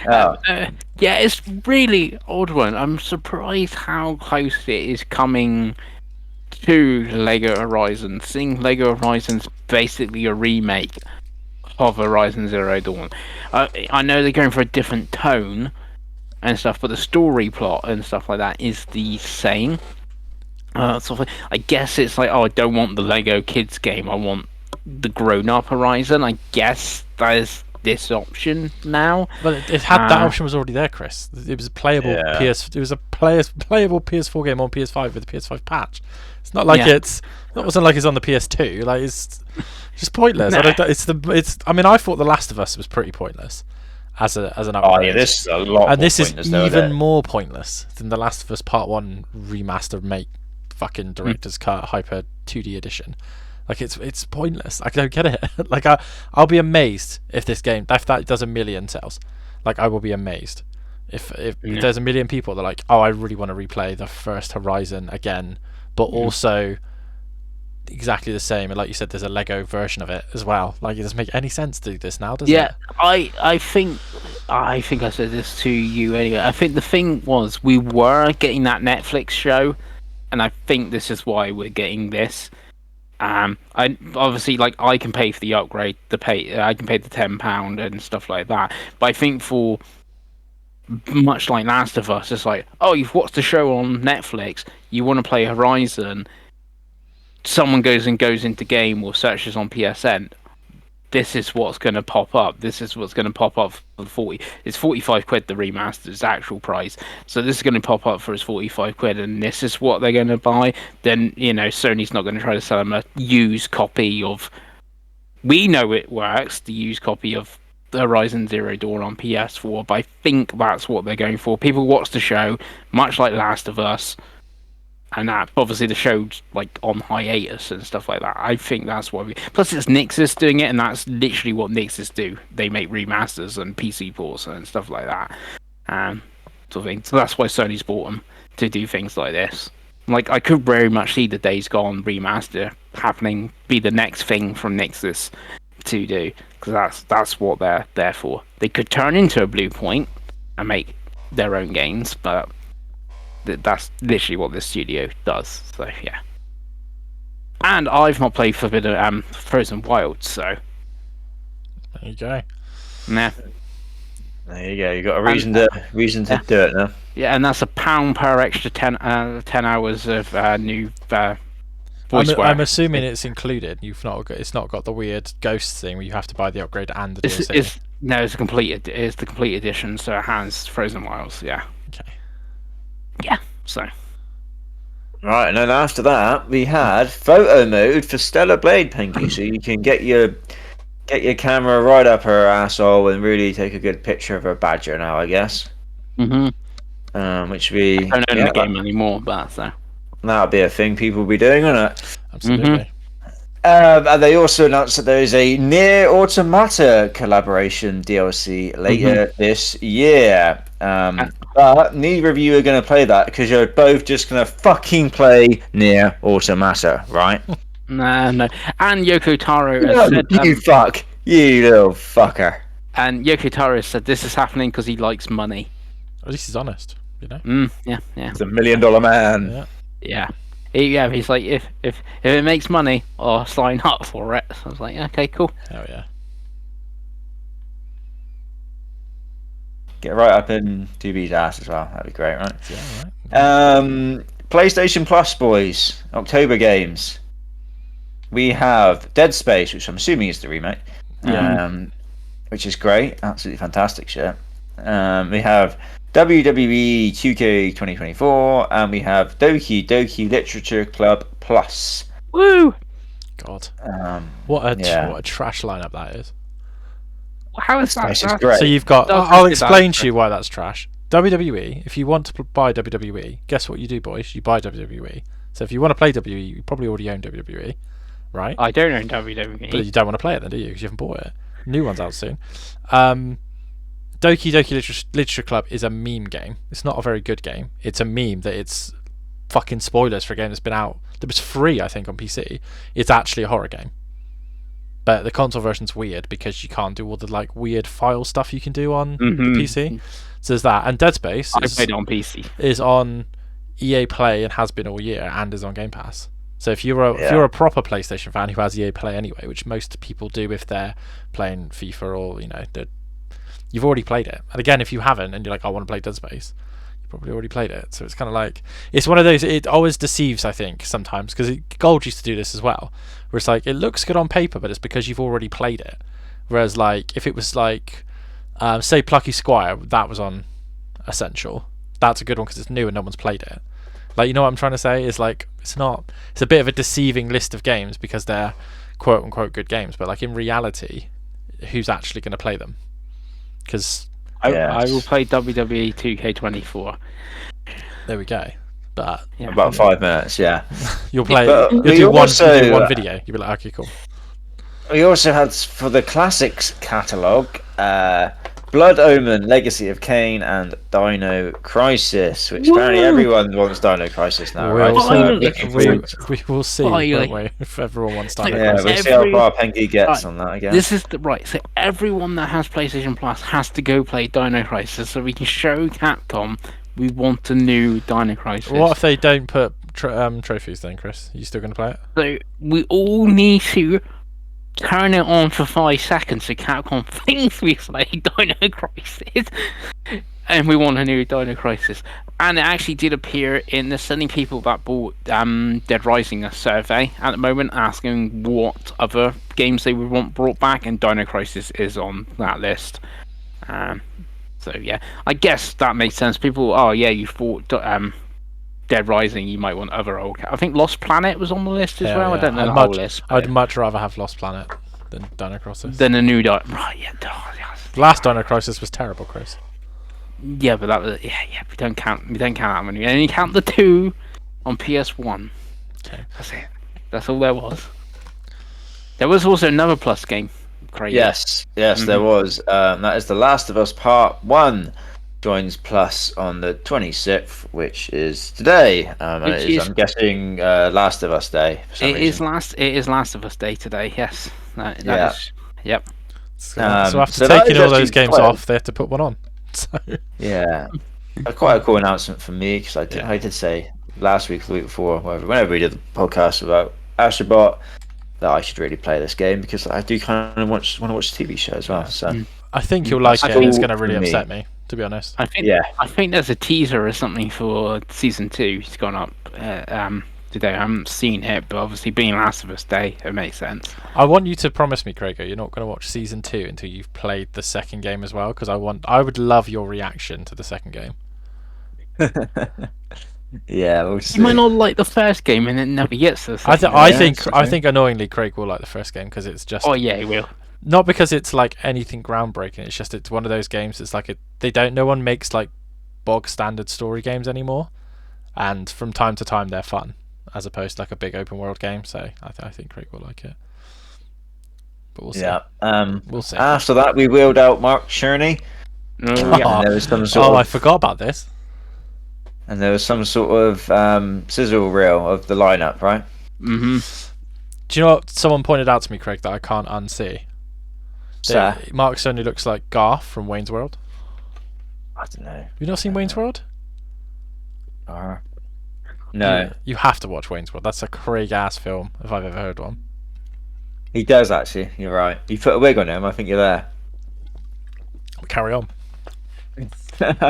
Oh. Yeah, it's really odd one. I'm surprised how close it is coming to Lego Horizon. Seeing Lego Horizon's basically a remake of Horizon Zero Dawn. I know they're going for a different tone and stuff, but the story plot and stuff like that is the same. So I guess it's like, I don't want the Lego kids game, I want the grown-up Horizon. I guess there's this option now. But it had that option was already there, Chris. It was a playable playable PS4 game on PS5 with a PS5 patch. It's not like it wasn't like it's on the PS2. Like, it's just pointless. Nah. I mean, I thought The Last of Us was pretty pointless as an upgrade. Oh yeah, this is a lot. And this is even more pointless than The Last of Us Part 1 remaster make fucking director's cut hyper 2D edition. Like, it's pointless. I don't get it. Like, I'll be amazed if this game, if that does 1 million sales. Like, I will be amazed if there's 1 million people that are like, oh, I really want to replay the first Horizon again, but also exactly the same. And like you said, there's a Lego version of it as well. Like, it doesn't make any sense to do this now, does it? Yeah, I think I said this to you anyway. I think the thing was, we were getting that Netflix show, and I think this is why we're getting this. I obviously, like, I can pay for the upgrade, I can pay the £10 and stuff like that. But I think for much like Last of Us, it's like, oh, you've watched the show on Netflix, you want to play Horizon. Someone goes into game or searches on PSN. this is what's going to pop up. This is what's going to pop up for 40. It's 45 quid the remaster's actual price. So this is going to pop up for his 45 quid, and this is what they're going to buy. Then Sony's not going to try to sell them a used copy of. We know it works. The used copy of Horizon Zero Dawn on PS4, but I think that's what they're going for. People watch the show, much like Last of Us. And that obviously the show's like on hiatus and stuff like that. I think that's what plus it's Nixus doing it, and that's literally what Nixus do. They make remasters and PC ports and stuff like that. Sort of thing. So that's why Sony's bought them to do things like this. Like I could very much see the Days Gone remaster happening, be the next thing from Nixus to do, because that's what they're there for. They could turn into a Blue Point and make their own games, but that's literally what this studio does. So yeah. And I've not played Frozen Wilds, so There you go. nah. There you go. You got a reason to do it now. Yeah, and that's £1 per extra 10 hours of new voice work. I'm assuming it's included. It's not got the weird ghost thing where you have to buy the upgrade and the DLC. It's the complete edition, so it has Frozen Wilds. Yeah. Okay. Yeah. So. Right, and then after that we had photo mode for Stellar Blade, Pengi, so you can get your camera right up her asshole and really take a good picture of her badger now, I guess. Which we I don't own the game anymore, but so that'll be a thing people will be doing, won't it? Absolutely. And they also announced that there is a Nier Automata collaboration DLC later this year. But neither of you are going to play that because you're both just going to fucking play Nier Automata, right? No. And Yoko Taro has said, you little fucker. And Yoko Taro said this is happening because he likes money. At least he's honest, you know. Yeah. He's $1 million man. Yeah. He's like, if it makes money, I'll sign up for it. So I was like, okay, cool. Hell yeah. Get right up in 2B's ass as well. That'd be great, right? Yeah, right. PlayStation Plus, boys. October games. We have Dead Space, which I'm assuming is the remake. Yeah. Which is great. Absolutely fantastic shit. We have WWE 2K 2024, and we have Doki Doki Literature Club Plus. Woo! God. What a trash lineup that is. How is that? This is great. So you've got. I'll explain to you why that's trash. WWE. If you want to buy WWE, guess what you do, boys? You buy WWE. So if you want to play WWE, you probably already own WWE, right? I don't own WWE. But you don't want to play it then, do you? Because you haven't bought it. New one's out soon. Doki Doki Literature Club is a meme game. It's not a very good game. It's a meme that it's fucking spoilers for a game that's been out. That was free, I think, on PC. It's actually a horror game. But the console version's weird because you can't do all the like weird file stuff you can do on the PC. So there's that. And Dead Space I played it on PC. Is on EA Play and has been all year and is on Game Pass. So if you're a proper PlayStation fan who has EA Play anyway, which most people do if they're playing FIFA or you've already played it. And again, if you haven't and you're like, I want to play Dead Space, you probably already played it. So it's kind of like, it's one of those, it always deceives, I think, sometimes, because Gold used to do this as well, where it's like, it looks good on paper, but it's because you've already played it. Whereas like, if it was like, say Plucky Squire, that was on Essential, that's a good one because it's new and no one's played it. Like, you know what I'm trying to say? Is like, it's a bit of a deceiving list of games because they're quote unquote good games, but like in reality, who's actually going to play them? Because I will play WWE 2K24. There we go. But about 5 minutes, yeah. You'll play. But you'll do one video. You'll be like, okay, cool. We also had for the classics catalogue, Blood Omen, Legacy of Kain, and Dino Crisis, which apparently everyone wants Dino Crisis now, right? We will see, won't we, if everyone wants Dino Crisis. Yeah, we'll see how far Pengi gets on that again. This is so everyone that has PlayStation Plus has to go play Dino Crisis so we can show Capcom we want a new Dino Crisis. What if they don't put trophies then, Chris? Are you still going to play it? So we all need to turn it on for 5 seconds so Capcom thinks we play Dino Crisis. and we want a new Dino Crisis. And it actually did appear in the sending people that bought Dead Rising a survey at the moment, asking what other games they would want brought back, and Dino Crisis is on that list. So yeah, I guess that makes sense. People, oh yeah, you bought Dead Rising, you might want other old. I think Lost Planet was on the list as well. Yeah. I don't know the whole list. I'd much rather have Lost Planet than Dino Crisis. Than a new right? Yeah. The last Dino Crisis was terrible, Chris. Yeah, but that was yeah. We don't count that many. We only count the 2 on PS1. Okay. That's it. That's all there was. There was also another Plus game. Crazy. Yes, there was. That is The Last of Us Part 1. Joins Plus on the 26th, which is today. And it is, I'm guessing, Last of Us Day. For some reason. It is Last of Us Day today. Yes. That is. Yep. So after taking all those games off, they had to put one on. So. Yeah, quite a cool announcement from me, because I did say last week, the week before, whenever we did the podcast about Astrobot, that I should really play this game, because I do kind of want to watch the TV show as well. So I think you'll like it. And it's going to really upset me, to be honest. I think there's a teaser or something for season 2. It's gone up today. I haven't seen it, but obviously being Last of Us Day, it makes sense. I want you to promise me, Craigo, you're not going to watch season 2 until you've played the second game as well, because I would love your reaction to the second game. Yeah, we'll see. You might not like the first game, and it never gets to the second. I think annoyingly Craig will like the first game, because it's just. Oh yeah, he will. Not because it's like anything groundbreaking. It's just it's one of those games. It's like no one makes like bog standard story games anymore, and from time to time they're fun, as opposed to like a big open world game. So I think Craig will like it. But we'll see. Yeah. We'll see. After that, we wheeled out Mark Cherney. Yeah. There was some sort of, I forgot about this. And there was some sort of sizzle reel of the lineup, right? Mm-hmm. Do you know what someone pointed out to me, Craig, that I can't unsee? Mark Cerny looks like Garth from Wayne's World. I don't know. Have you not seen Wayne's World? No. You have to watch Wayne's World. That's a Craig-ass film, if I've ever heard one. He does, actually. You're right. You put a wig on him, I think you're there. Carry on.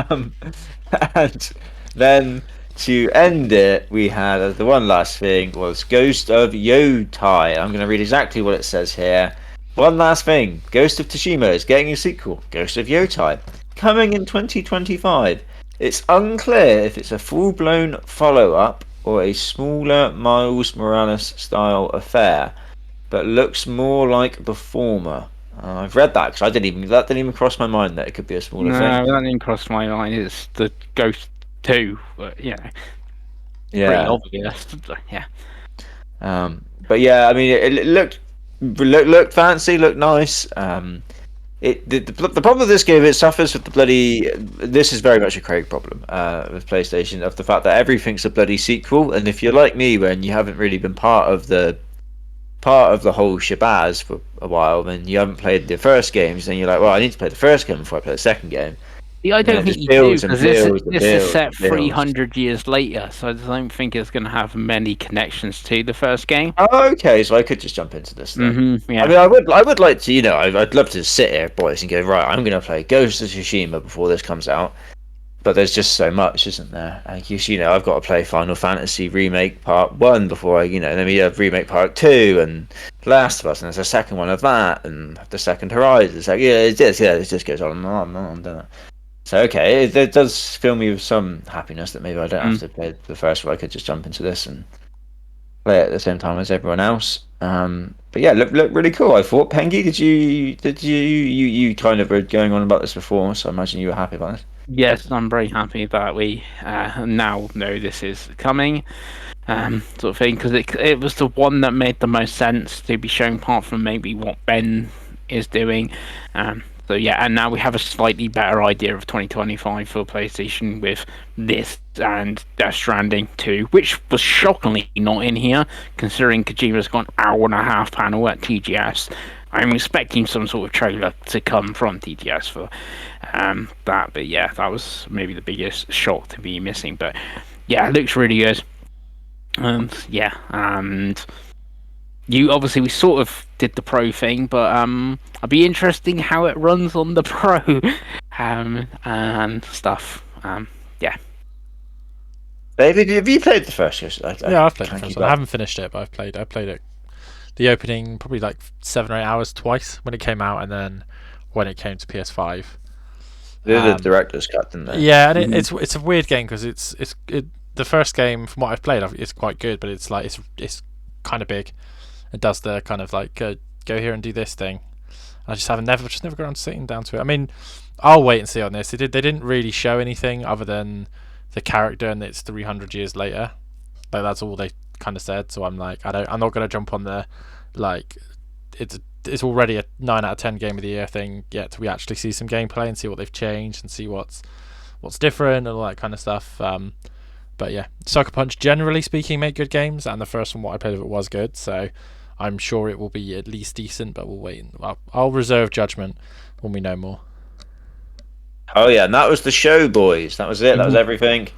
And then to end it, we had the one last thing was Ghost of Yotai. I'm going to read exactly what it says here. One last thing. Ghost of Tsushima is getting a sequel, Ghost of Yotai, coming in 2025. It's unclear if it's a full-blown follow-up or a smaller Miles Morales-style affair, but looks more like the former. I've read that, because that didn't even cross my mind that it could be a smaller thing. No, that didn't cross my mind. It's the Ghost 2, but yeah. Yeah. Pretty obvious. Yeah. But yeah, I mean, it looked fancy, looked nice. The problem with this game, it suffers with the bloody. This is very much a Craig problem with PlayStation, of the fact that everything's a bloody sequel, and if you're like me, when you haven't really been part of the whole shabazz for a while, then you haven't played the first games, then you're like, well, I need to play the first game before I play the second game. Yeah, I don't think you do, because this is set 300 years later, so I don't think it's going to have many connections to the first game. Oh, okay, so I could just jump into this then. Mm-hmm, yeah. I mean, I would like to, I'd love to sit here, boys, and go, right, I'm going to play Ghost of Tsushima before this comes out. But there's just so much, isn't there? And I've got to play Final Fantasy Remake Part 1 before then we have Remake Part 2 and Last of Us, and there's a second one of that, and the second Horizon. It's like, it just goes on and on, doesn't it? So, okay, it does fill me with some happiness that maybe I don't have to play the first one. I could just jump into this and play it at the same time as everyone else. But yeah, look really cool. I thought. Pengi, did you kind of were going on about this before, so I imagine you were happy about this. Yes, I'm very happy that we now know this is coming, sort of thing, because it was the one that made the most sense to be shown, apart from maybe what Ben is doing. So yeah, and now we have a slightly better idea of 2025 for PlayStation with this and Death Stranding 2, which was shockingly not in here, considering Kojima's got an hour-and-a-half panel at TGS. I'm expecting some sort of trailer to come from TGS for that, but yeah, that was maybe the biggest shock to be missing. But yeah, it looks really good. And we sort of did the pro thing, but I'd be interesting how it runs on the pro, and stuff. Yeah. David, have you played the first Ghost? Yeah, I've played the first one. I haven't finished it, but I played it. The opening probably like 7 or 8 hours twice when it came out, and then when it came to PS5. The director's cut, didn't they? Yeah, and it's a weird game because the first game from what I've played, it's quite good, but it's like it's kind of big. It does the kind of like go here and do this thing. I just never got around to sitting down to it. I mean, I'll wait and see on this. They didn't really show anything other than the character, and it's 300 years later. Like that's all they kind of said. So I'm like, I'm not gonna jump on the like it's already a 9 out of 10 game of the year thing yet till we actually see some gameplay and see what they've changed and see what's different and all that kind of stuff. But yeah, Sucker Punch generally speaking make good games, and the first one what I played of it was good, so I'm sure it will be at least decent, but we'll wait. I'll reserve judgment when we know more. Oh yeah, and that was the show, boys. That was it. That was everything.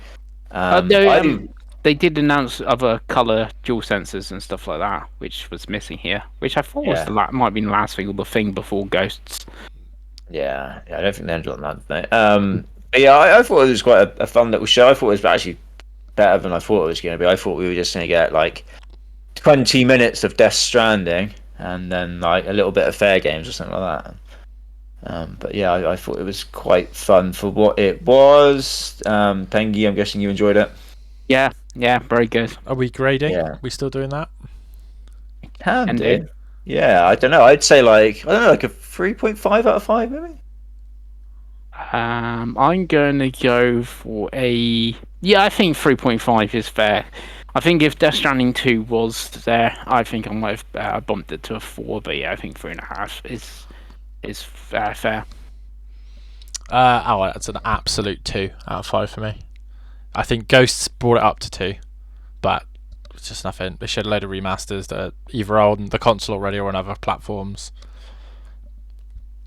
They did announce other color dual sensors and stuff like that, which was missing here. Which I thought was might have been the last thing or the thing before Ghosts. Yeah, I don't think they ended on that. But yeah, I thought it was quite a fun little show. I thought it was actually better than I thought it was going to be. I thought we were just going to get like 20 minutes of Death Stranding and then like a little bit of Fair Games or something like that. But yeah, I thought it was quite fun for what it was. Pengi, I'm guessing you enjoyed it. Yeah, very good. Are we grading? Yeah. We still doing that? Can do. Yeah, I don't know. I'd say like a 3.5 out of 5 maybe. I'm going to go for I think 3.5 is fair. I think if Death Stranding 2 was there, I think I might have bumped it to a 4, but yeah, I think 3.5 is fair. That's an absolute 2 out of 5 for me. I think Ghosts brought it up to 2, but it's just nothing. They showed a load of remasters that are either on the console already or on other platforms.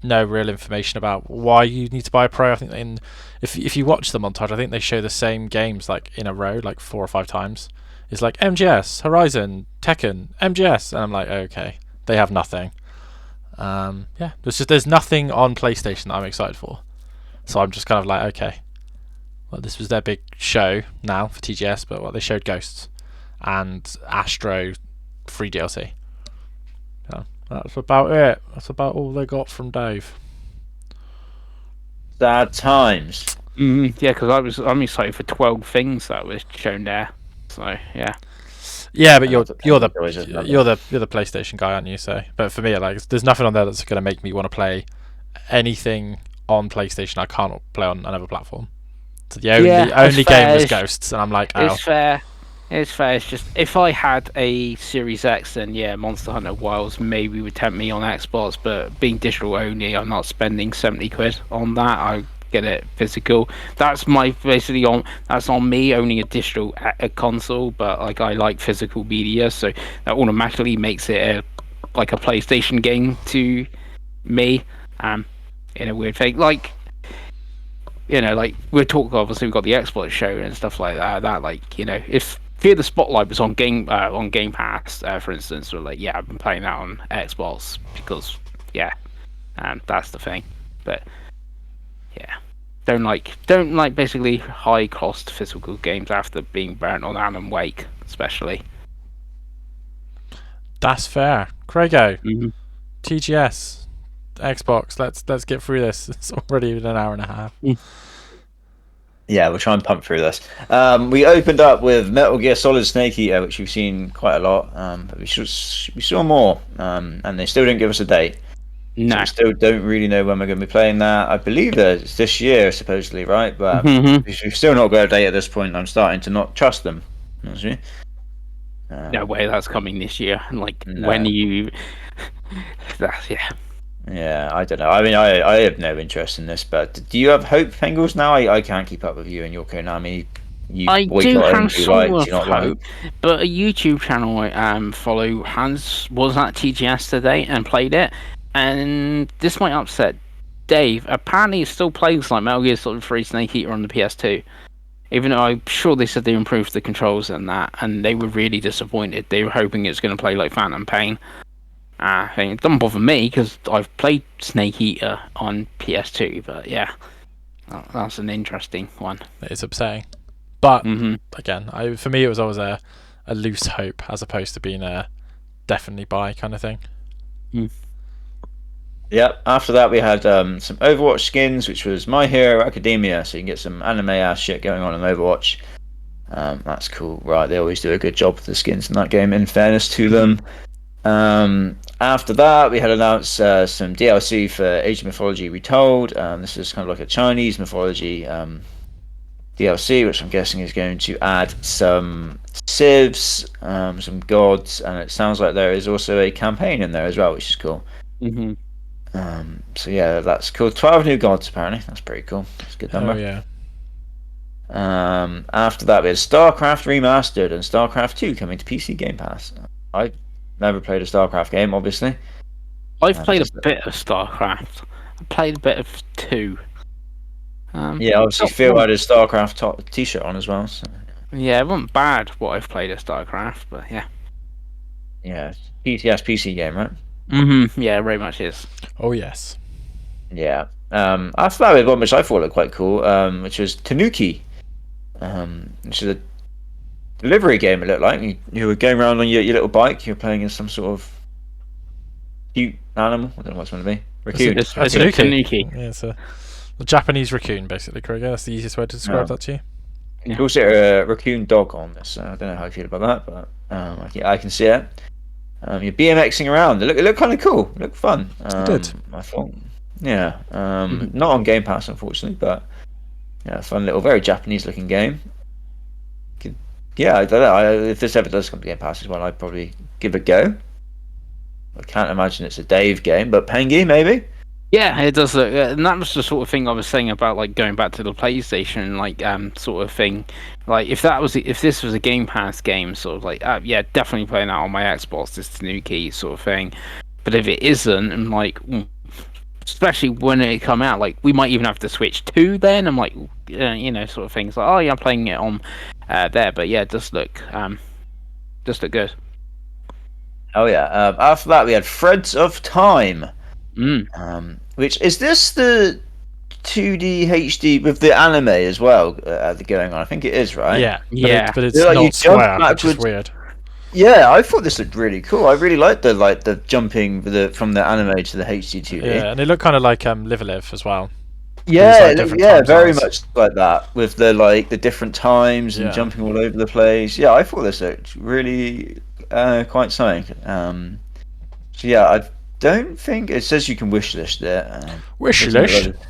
No real information about why you need to buy a Pro. I think if you watch the montage, I think they show the same games like in a row, like 4 or 5 times. It's like MGS, Horizon, Tekken, MGS, and I'm like, okay, they have nothing. There's nothing on PlayStation that I'm excited for. So I'm just kind of like, okay, well, this was their big show now for TGS, but they showed Ghosts and Astro free DLC. Yeah, that's about it. That's about all they got from Dave. Sad times. Yeah, because I'm excited for 12 things that was shown there. So yeah. Yeah, but you're the PlayStation guy, aren't you? So, but for me, like, there's nothing on there that's going to make me want to play anything on PlayStation I can't play on another platform. So the only game was Ghosts, and I'm like, oh. It's fair. It's just if I had a Series X, then yeah, Monster Hunter Wilds maybe would tempt me on Xbox. But being digital only, I'm not spending 70 quid on that. I get it physical. That's that's on me owning a digital console, but like I like physical media, so that automatically makes it like a PlayStation game to me. In a weird thing, like, you know, like we're talking. Obviously, we've got the Xbox show and stuff like that. That, like, you know, if Fear the Spotlight was on Game Pass, for instance, we're like, yeah, I've been playing that on Xbox because, yeah, that's the thing. But yeah, don't like basically high cost physical games after being burnt on Alan Wake, especially. That's fair, Craigo. TGS. Xbox, let's get through this. It's already an hour and a half. Yeah, we'll try and pump through this. We opened up with Metal Gear Solid Snake Eater, which we've seen quite a lot, but we saw more, and they still didn't give us a date. No. So we still don't really know when we're going to be playing that. I believe that it's this year, supposedly, right? But we've still not got a date at this point. I'm starting to not trust them. No way that's coming this year. Like, no. when you... That's, yeah. Yeah, I don't know. I mean, I have no interest in this, but do you have hope, Pengels, now? I can't keep up with you and your Konami. I do have some hope, but a YouTube channel I follow was at TGS today and played it, and this might upset Dave. Apparently, it still plays like Metal Gear Solid 3 Snake Eater on the PS2. Even though I'm sure they said they improved the controls and that, and they were really disappointed. They were hoping it's going to play like Phantom Pain. I think it doesn't bother me because I've played Snake Eater on PS2, but yeah, that's an interesting one. It's upsetting, but Mm-hmm. again, for me it was always a loose hope as opposed to being a definitely buy kind of thing. Yep. After that, we had some Overwatch skins, which was My Hero Academia, so you can get some anime ass shit going on in Overwatch. That's cool, right? They always do a good job with the skins in that game. In fairness to them. After that, we had announced some DLC for Age of Mythology Retold. This is kind of like a Chinese mythology DLC, which I'm guessing is going to add some civs, some gods, and it sounds like there is also a campaign in there as well, which is cool. Mm-hmm. So yeah, that's cool. 12 new gods apparently. That's pretty cool. That's a good number. Oh yeah. After that, we had StarCraft Remastered and StarCraft 2 coming to PC Game Pass. I've never played a StarCraft game, obviously. I've played a bit of StarCraft. I played a bit of 2. Yeah, obviously Phil had his StarCraft t-shirt on as well. So. Yeah, it wasn't bad what I've played of StarCraft, but yeah. Yeah, TGS PC game, right? Mm-hmm. Yeah, very much is. Oh yes. Yeah. After that, we had one which I thought looked quite cool, which was Tanuki, which is a delivery game. It looked like you were going around on your little bike. You're playing as some sort of cute animal. I don't know what it's going to be. Raccoon. It's That's a Tanuki. Tanuki. Yeah, it's a Japanese raccoon, basically, Craig. That's the easiest way to describe that to you. You can also a raccoon dog on this. I don't know how you feel about that, but I can see it. You're BMXing around. It looked kind of cool. It looked fun. It did. I thought. Yeah. Not on Game Pass, unfortunately, but yeah, fun little, very Japanese-looking game. Yeah, I don't know. If this ever does come to Game Pass as well, I'd probably give it a go. I can't imagine it's a Dave game, but Pengi maybe. Yeah, it does look, and that was the sort of thing I was saying about like going back to the PlayStation, like sort of thing. Like if this was a Game Pass game, sort of like yeah, definitely playing that on my Xbox, this Tanuki sort of thing. But if it isn't, I'm like, especially when it come out, like we might even have to switch to then. I'm like, sort of things like, oh yeah, I'm playing it on there, but yeah, it does look good. Oh yeah. After that, we had Threads of Time. Which is this the 2D HD with the anime as well going on? I think it is, right? Yeah, Yeah. but it's Like you not square, jump which is backwards. weird. Yeah, I thought this looked really cool. I really liked the jumping from the anime to the HD 2D. Yeah, and it looked kind of like Live a Live as well. Yeah, like different time very zones. much like that with the different times and Yeah. jumping all over the place. Yeah, I thought this looked really quite something. So yeah, I don't think it says you can wish list it. Wish doesn't list. look like-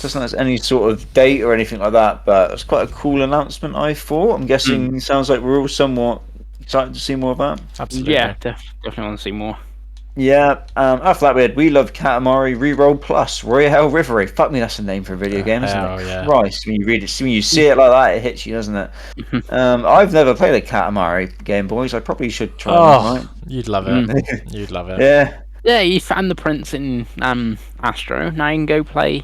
Doesn't have any sort of date or anything like that, but it's quite a cool announcement. I thought. I'm guessing it sounds like we're all somewhat excited to see more of that. Absolutely. Yeah, definitely want to see more. Yeah. After that, we had We Love Katamari Reroll Plus Royale Rivery. Fuck me, that's the name for a video game, isn't hell it? yeah. Christ, when you read it, when you see it like that, it hits you, doesn't it? I've never played a Katamari game, boys. I probably should try one, right? You'd love it. You'd love it. Yeah. Yeah, you found the prince in Astro. Now you can go play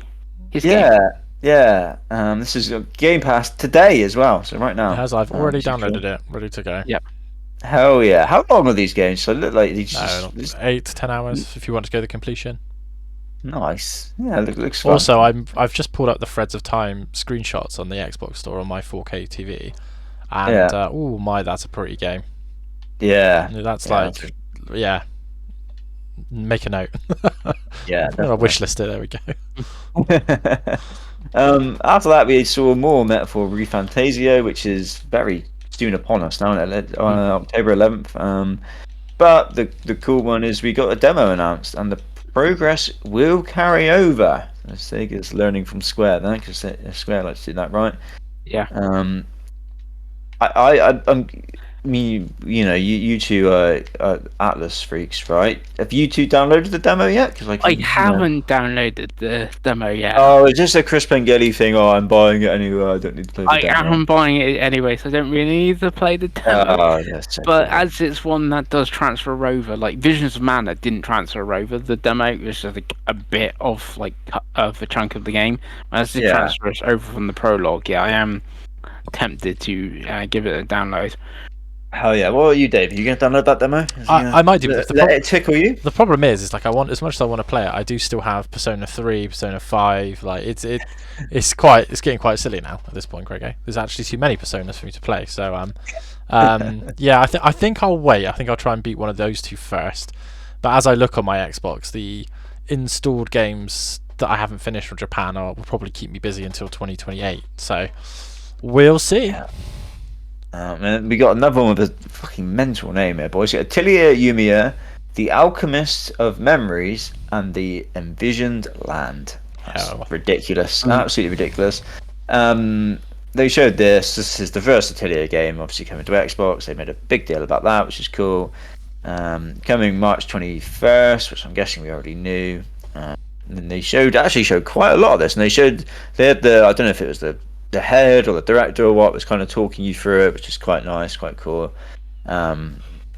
his game. Yeah. This is Game Pass today as well. So right now. As I've already which is downloaded cool. it, ready to go. Yep. Hell yeah! How long are these games? So they look like these. 8 to 10 hours if you want to go the completion. Nice. Yeah, looks fun. Also, I've just pulled up the Threads of Time screenshots on the Xbox store on my 4K TV, and oh my, that's a pretty game. Yeah. That's Yeah, yeah. Make a note. Yeah. I wish list it. There we go. After that, we saw more Metaphor ReFantasio, which is very soon upon us now, on October 11th. But the cool one is we got a demo announced, and the progress will carry over. Sega's learning from Square there, because Square likes to do that, right? Yeah. You two are Atlas freaks, right? Have you two downloaded the demo yet? Because I haven't downloaded the demo yet. Oh, it's just a Chris Pengelly thing. Oh, I'm buying it anyway. I don't need to play the demo. I am buying it anyway, so I don't really need to play the demo. Oh, yes. But as it's one that does transfer over, like Visions of Mana didn't transfer over the demo. It was just a bit of of a chunk of the game. As it transfers over from the prologue, yeah, I am tempted to give it a download. Hell yeah! What about you, Dave? Are you going to download that demo? I might do. Let it tickle you. The problem is like I want, as much as I want to play it, I do still have Persona 3, Persona 5. Like it's getting quite silly now at this point, Greg. There's actually too many Personas for me to play. So yeah, I think I'll wait. I think I'll try and beat one of those two first. But as I look on my Xbox, the installed games that I haven't finished from Japan will probably keep me busy until 2028. So we'll see. Yeah. And we got another one with a fucking mental name here, boys. Atelier Yumiya, The Alchemist of Memories, and The Envisioned Land. That's ridiculous. Absolutely ridiculous. They showed this. This is the first Atelier game, obviously coming to Xbox. They made a big deal about that, which is cool. Coming March 21st, which I'm guessing we already knew. And they showed quite a lot of this. And they had I don't know if it was the head or the director or what was kind of talking you through it, which is quite nice, quite cool. I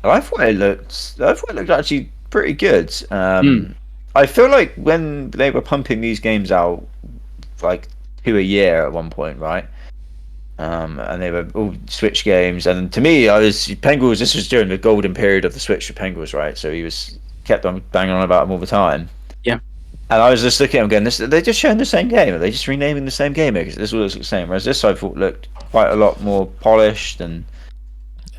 thought it looked actually pretty good. I feel like when they were pumping these games out like 2 a year at one point, right? And they were all Switch games, and to me, Pengi. This was during the golden period of the Switch for Pengi, right? So he kept on banging on about them all the time. Yeah. And I was just looking at them going, they're just showing the same game. Are they just renaming the same game? Because this all looks the same. Whereas this, I thought, looked quite a lot more polished and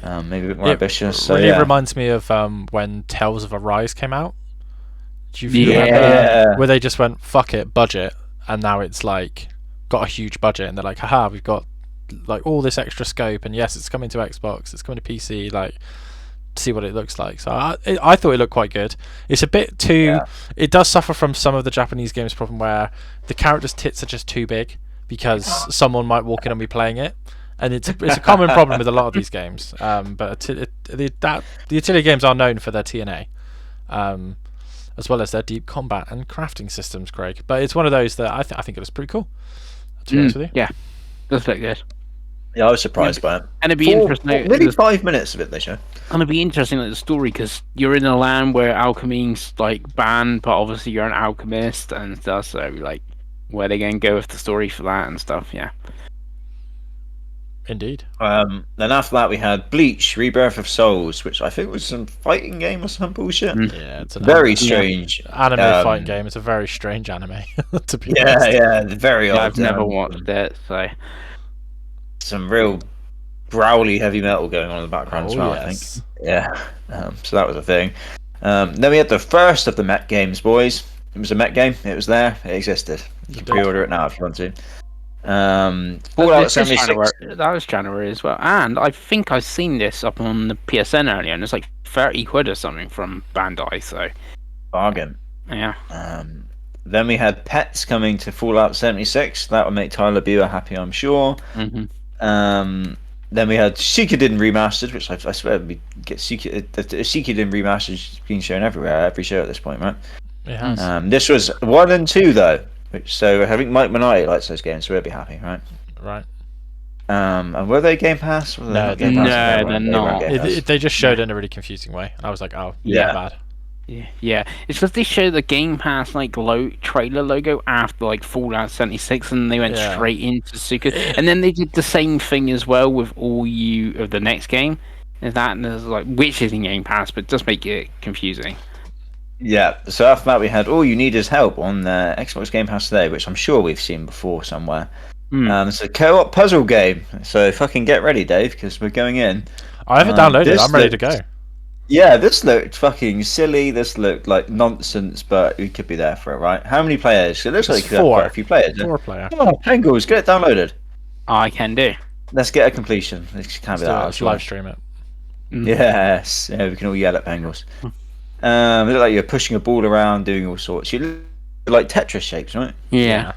maybe a bit more ambitious. So, really reminds me of when Tales of Arise came out. Do you remember? Where they just went, fuck it, budget. And now it's like got a huge budget. And they're like, haha, we've got like all this extra scope. And yes, it's coming to Xbox. It's coming to PC. Like, see what it looks like. So I thought it looked quite good. It's a bit too it does suffer from some of the Japanese games problem where the characters' tits are just too big because someone might walk in and be playing it, and it's a common problem with a lot of these games. But the Atelier games are known for their TNA, as well as their deep combat and crafting systems, Craig. But it's one of those that I think it was pretty cool, to be honest with you. Yeah, does look good. Yeah, I was surprised by it. And it'd be interesting. Maybe 5 minutes of it they show. And it'd be interesting, like the story, because you're in a land where alchemy's like banned, but obviously you're an alchemist and stuff. So like, where they going to go with the story for that and stuff? Yeah. Indeed. Then after that we had Bleach: Rebirth of Souls, which I think was some fighting game or some bullshit. Yeah, it's very strange anime fighting game. It's a very strange anime. To be honest. Very odd. I've never watched it, so. Some real growly heavy metal going on in the background as well, yes. I think. Yeah. So that was a thing. Then we had the first of the Met games, boys. It was a Met game. It was there. It existed. You can pre-order it now if you want to. Fallout 76. That was January as well. And I think I've seen this up on the PSN earlier, and it's like 30 quid or something from Bandai, so. Bargain. Yeah. Then we had Pets coming to Fallout 76. That would make Tyler Buer happy, I'm sure. Mm-hmm. Then we had Suikoden Remastered, which I swear we get Suikoden Remastered being shown everywhere, every show at this point, right? It has. This was 1 and 2 though, so I think Mike Minotti likes those games, so we'll be happy, right? Right. And were they Game Pass? No, they're not. They just showed it in a really confusing way. I was like, oh, yeah, bad. Yeah, it's because they showed the Game Pass like trailer logo after like Fallout 76, and they went straight into Suikoden, and then they did the same thing as well with all of the next game. Is that, and there's like which is in Game Pass, but it does make it confusing. Yeah. So after that, we had All You Need Is Help on Xbox Game Pass today, which I'm sure we've seen before somewhere. It's a co-op puzzle game, so fucking get ready, Dave, because we're going in. I haven't downloaded it. I'm ready to go. Yeah, this looked fucking silly. This looked like nonsense, but we could be there for it, right? How many players? It looks like you could have quite a few players. 4 player. Oh, Pengals, get it downloaded. I can do. Let's get a completion. It can't be that. Let's live stream it. Yes, yeah, we can all yell at Pengals. It looked like you're pushing a ball around, doing all sorts. You look like Tetris shapes, right? Yeah.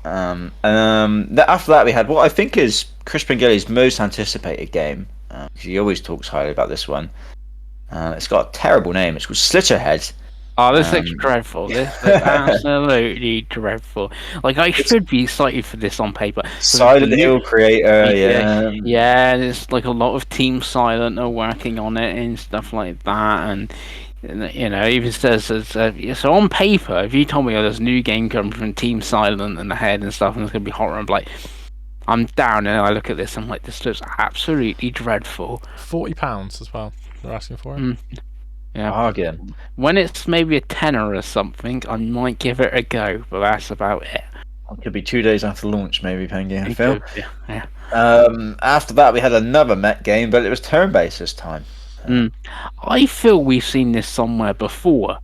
After that, we had what I think is Chris Pengilly's most anticipated game. He always talks highly about this one. It's got a terrible name. It's called Slitterhead. Oh, this looks dreadful. This looks absolutely dreadful. Like, I should be excited for this on paper. Silent Hill creator, Yeah, there's like a lot of Team Silent are working on it and stuff like that. And, you know, even says, so on paper, if you told me there's a new game coming from Team Silent and the head and stuff, and it's going to be horror, I'm like, I'm down and I look at this. I'm like, this looks absolutely dreadful. £40 as well. They're asking for it. Yeah. Bargain. When it's maybe a tenner or something, I might give it a go, but that's about it. It could be 2 days after launch, maybe, Pengi, I feel. Yeah. After that, we had another mech game, but it was turn-based this time. I feel we've seen this somewhere before,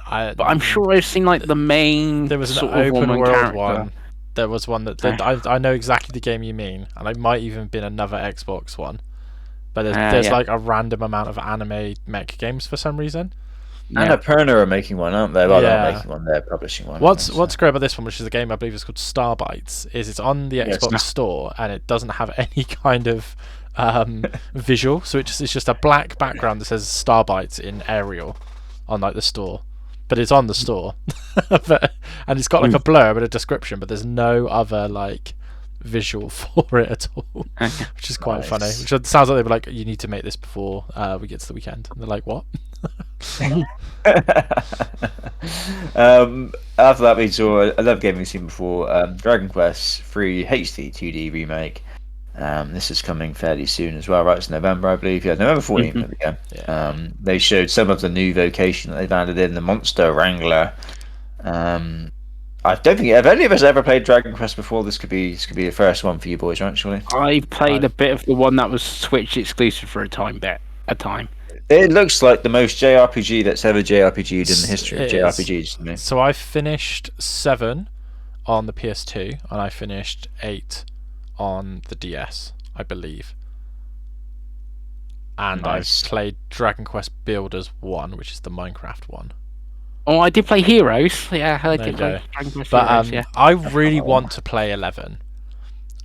but I'm sure I've seen like the main. There was an sort of open woman world character. one. There was one that I know exactly the game you mean, and it might even been another Xbox one. But there's like a random amount of anime mech games for some reason. And Annapurna are making one, aren't they? Well, they're Yeah. not making one; they're publishing one. What's great about this one, which is a game I believe is called Starbites, is it's on the Yes. Xbox store and it doesn't have any kind of visual, so it's just a black background that says Starbites in Arial on like the store, but it's on the store, and it's got like a blurb and a description, but there's no other like visual for it at all, which is quite funny. Which sounds like they were like, you need to make this before we get to the weekend, and they're like, what? After that, we saw another game we've seen before, Dragon Quest 3 HD 2D remake. This is coming fairly soon as well, right? It's November, I believe. Yeah, November 14th. There we go. Yeah. They showed some of the new vocation that they've added in, the Monster Wrangler. I don't think have any of us ever played Dragon Quest before. This could be the first one for you boys, right? Surely. I played a bit of the one that was Switch exclusive for a time. It looks like the most JRPG that's ever JRPG'd in the history of JRPGs to me. So I finished 7 on the PS2 and I finished 8 on the DS, I believe. And Nice. I played Dragon Quest Builders 1, which is the Minecraft one. Oh, I did play Heroes. Yeah, I There did you play go. Dragon Quest But Heroes. Yeah. I really want to play 11.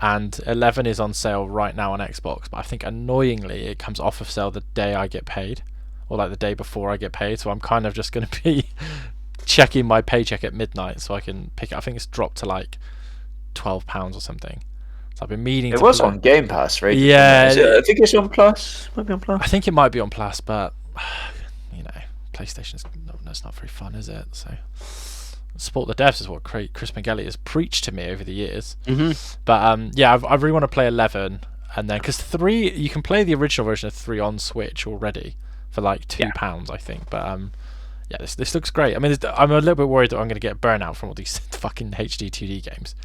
And 11 is on sale right now on Xbox, but I think annoyingly it comes off of sale the day I get paid, or like the day before I get paid. So I'm kind of just going to be checking my paycheck at midnight so I can pick it. I think it's dropped to like £12 or something. So I've been meaning. It was on Game Pass, right? Yeah, I think it's on Plus. Might be on Plus. I think it might be on Plus, but you know, PlayStation's that's not very fun, is it? So support the devs is what Chris Pengelly has preached to me over the years. But yeah, I really want to play 11, and then because 3 you can play the original version of 3 on Switch already for like £2, I think. But yeah, this looks great. I mean, I'm a little bit worried that I'm going to get burnout from all these fucking HD 2D games,